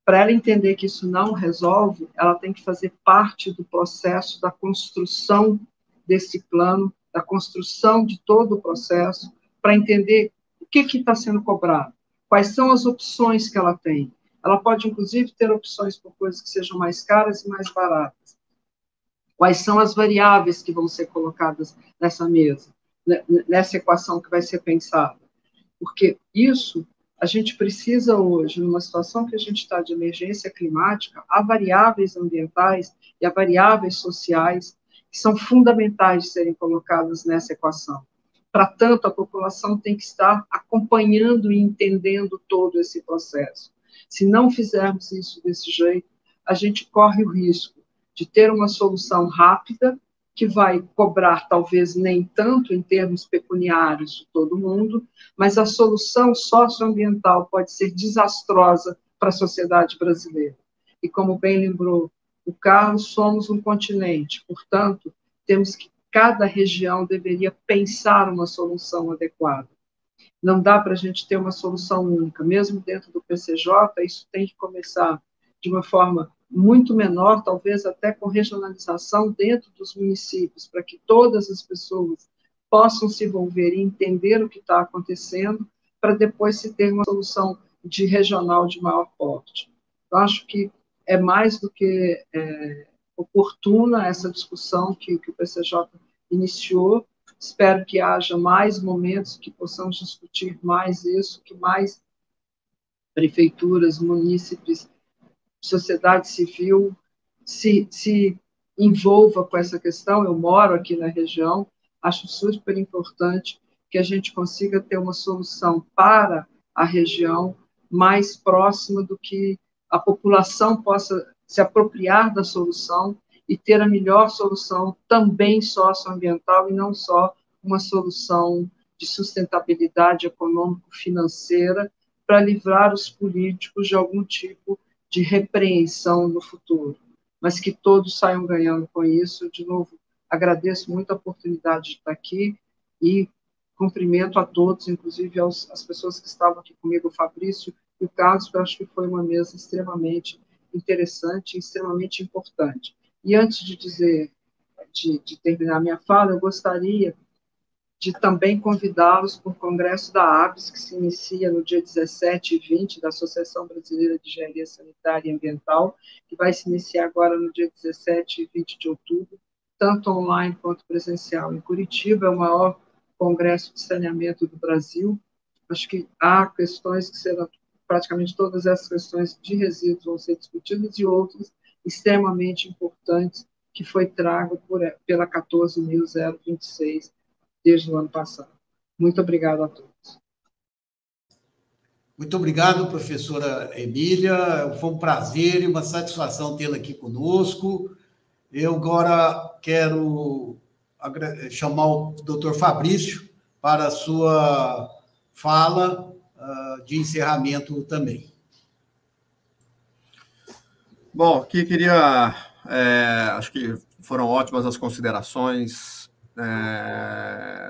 Para ela entender que isso não resolve, ela tem que fazer parte do processo da construção desse plano, da construção de todo o processo, para entender o que está sendo cobrado, quais são as opções que ela tem. Ela pode, inclusive, ter opções por coisas que sejam mais caras e mais baratas. Quais são as variáveis que vão ser colocadas nessa mesa, nessa equação que vai ser pensada? Porque isso, a gente precisa hoje, numa situação que a gente está de emergência climática, há variáveis ambientais e há variáveis sociais que são fundamentais de serem colocadas nessa equação. Para tanto, a população tem que estar acompanhando e entendendo todo esse processo. Se não fizermos isso desse jeito, a gente corre o risco de ter uma solução rápida, que vai cobrar talvez nem tanto em termos pecuniários de todo mundo, mas a solução socioambiental pode ser desastrosa para a sociedade brasileira. E como bem lembrou o Carlos, somos um continente, portanto, temos que cada região deveria pensar uma solução adequada. Não dá para a gente ter uma solução única. Mesmo dentro do PCJ, isso tem que começar de uma forma muito menor, talvez até com regionalização dentro dos municípios, para que todas as pessoas possam se envolver e entender o que está acontecendo, para depois se ter uma solução regional de maior porte. Eu acho que é mais do que oportuna essa discussão que o PCJ iniciou. Espero que haja mais momentos que possamos discutir mais isso, que mais prefeituras, munícipes, sociedade civil se envolva com essa questão. Eu moro aqui na região, acho super importante que a gente consiga ter uma solução para a região mais próxima do que a população possa se apropriar da solução e ter a melhor solução também socioambiental e não só uma solução de sustentabilidade econômico-financeira para livrar os políticos de algum tipo de repreensão no futuro, mas que todos saiam ganhando com isso. De novo, agradeço muito a oportunidade de estar aqui e cumprimento a todos, inclusive as pessoas que estavam aqui comigo, o Fabrício e o Carlos, que eu acho que foi uma mesa extremamente interessante e extremamente importante. E antes de terminar minha fala, eu gostaria de também convidá-los para o Congresso da ABS, que se inicia no dia 17 e 20, da Associação Brasileira de Engenharia Sanitária e Ambiental, que vai se iniciar agora no dia 17 e 20 de outubro, tanto online quanto presencial. Em Curitiba, é o maior congresso de saneamento do Brasil. Acho que há questões que serão, praticamente todas essas questões de resíduos vão ser discutidas, e outras extremamente importantes, que foi trago pela 14.026, desde o ano passado. Muito obrigado a todos. Muito obrigado, professora Emília. Foi um prazer e uma satisfação tê-la aqui conosco. Eu agora quero chamar o doutor Fabrício para a sua fala de encerramento também. Bom, aqui queria... acho que foram ótimas as considerações,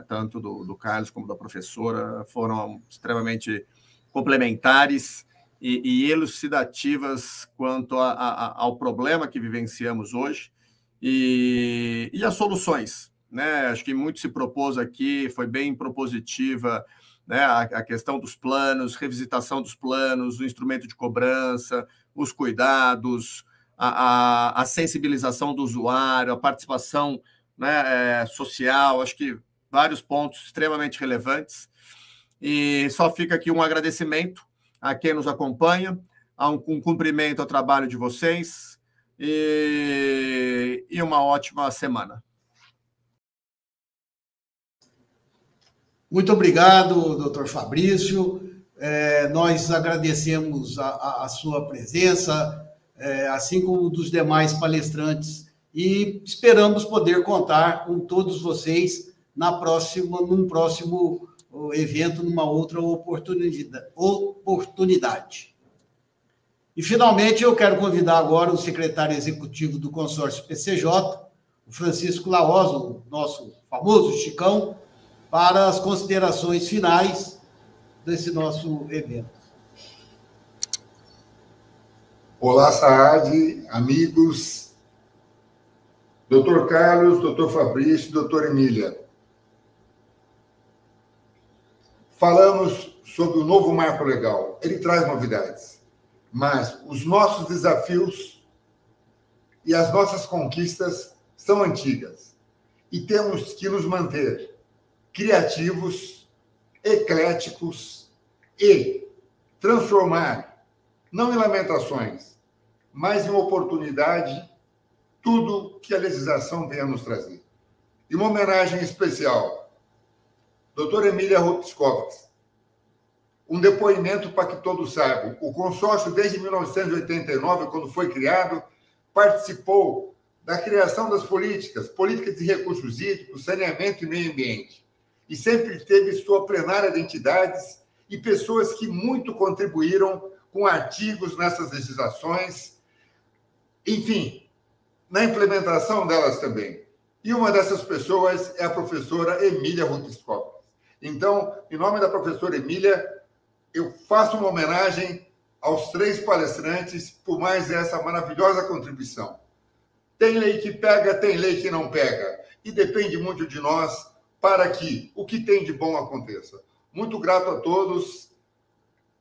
tanto do Carlos como da professora, foram extremamente complementares e elucidativas quanto ao problema que vivenciamos hoje e as soluções, né? Acho que muito se propôs aqui, foi bem propositiva, né? A questão dos planos, revisitação dos planos, o instrumento de cobrança, os cuidados, a sensibilização do usuário, a participação, né, social, acho que vários pontos extremamente relevantes. E só fica aqui um agradecimento a quem nos acompanha, um cumprimento ao trabalho de vocês e uma ótima semana. Muito obrigado, doutor Fabrício. Nós agradecemos a sua presença, assim como dos demais palestrantes, e esperamos poder contar com todos vocês num próximo evento, numa outra oportunidade. E, finalmente, eu quero convidar agora o secretário executivo do consórcio PCJ, o Francisco Lahoz, o nosso famoso Chicão, para as considerações finais desse nosso evento. Olá, Saad, amigos, doutor Carlos, doutor Fabrício, doutora Emília. Falamos sobre o novo marco legal. Ele traz novidades, mas os nossos desafios e as nossas conquistas são antigas e temos que nos manter criativos, ecléticos e transformar, não em lamentações, mas em oportunidade, tudo que a legislação venha nos trazer. E uma homenagem especial, doutora Emília Rutkowski, um depoimento para que todos saibam. O consórcio, desde 1989, quando foi criado, participou da criação das políticas de recursos hídricos, saneamento e meio ambiente. E sempre teve sua plenária de entidades e pessoas que muito contribuíram com artigos nessas legislações, enfim, na implementação delas também. E uma dessas pessoas é a professora Emília Rutkowski. Então, em nome da professora Emília, eu faço uma homenagem aos 3 palestrantes por mais essa maravilhosa contribuição. Tem lei que pega, tem lei que não pega. E depende muito de nós para que o que tem de bom aconteça. Muito grato a todos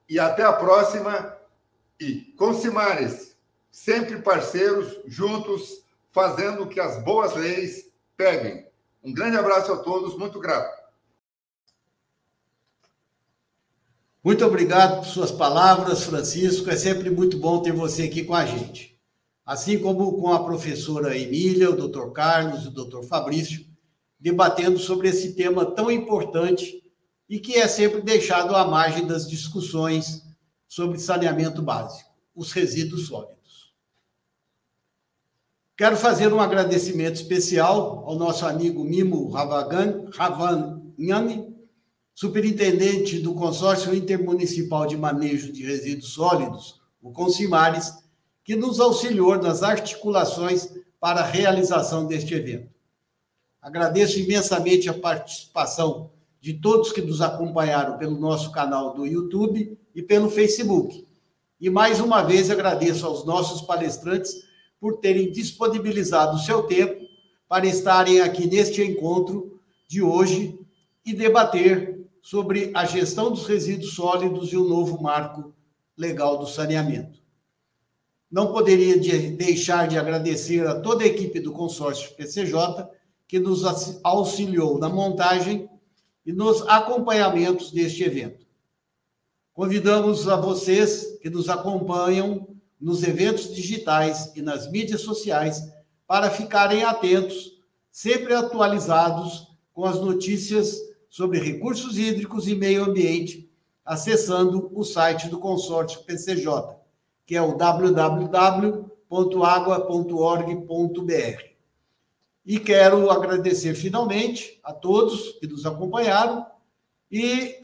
e até a próxima. E Consimares, sempre parceiros, juntos, fazendo que as boas leis peguem. Um grande abraço a todos, muito grato. Muito obrigado por suas palavras, Francisco. É sempre muito bom ter você aqui com a gente. Assim como com a professora Emília, o doutor Carlos e o doutor Fabrício, debatendo sobre esse tema tão importante e que é sempre deixado à margem das discussões sobre saneamento básico, os resíduos sólidos. Quero fazer um agradecimento especial ao nosso amigo Mimo Ravagnani, superintendente do Consórcio Intermunicipal de Manejo de Resíduos Sólidos, o CONSIMARES, que nos auxiliou nas articulações para a realização deste evento. Agradeço imensamente a participação de todos que nos acompanharam pelo nosso canal do YouTube e pelo Facebook. E, mais uma vez, agradeço aos nossos palestrantes por terem disponibilizado o seu tempo para estarem aqui neste encontro de hoje e debater sobre a gestão dos resíduos sólidos e o novo marco legal do saneamento. Não poderia deixar de agradecer a toda a equipe do consórcio PCJ, que nos auxiliou na montagem e nos acompanhamentos deste evento. Convidamos a vocês que nos acompanham nos eventos digitais e nas mídias sociais para ficarem atentos, sempre atualizados com as notícias sobre recursos hídricos e meio ambiente, acessando o site do consórcio PCJ, que é o www.agua.org.br. E quero agradecer finalmente a todos que nos acompanharam e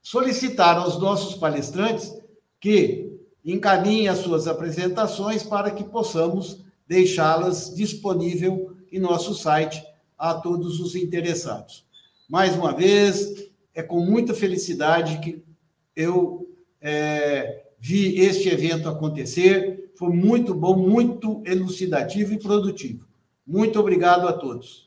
solicitar aos nossos palestrantes que encaminhem as suas apresentações para que possamos deixá-las disponível em nosso site a todos os interessados. Mais uma vez, é com muita felicidade que eu vi este evento acontecer. Foi muito bom, muito elucidativo e produtivo. Muito obrigado a todos.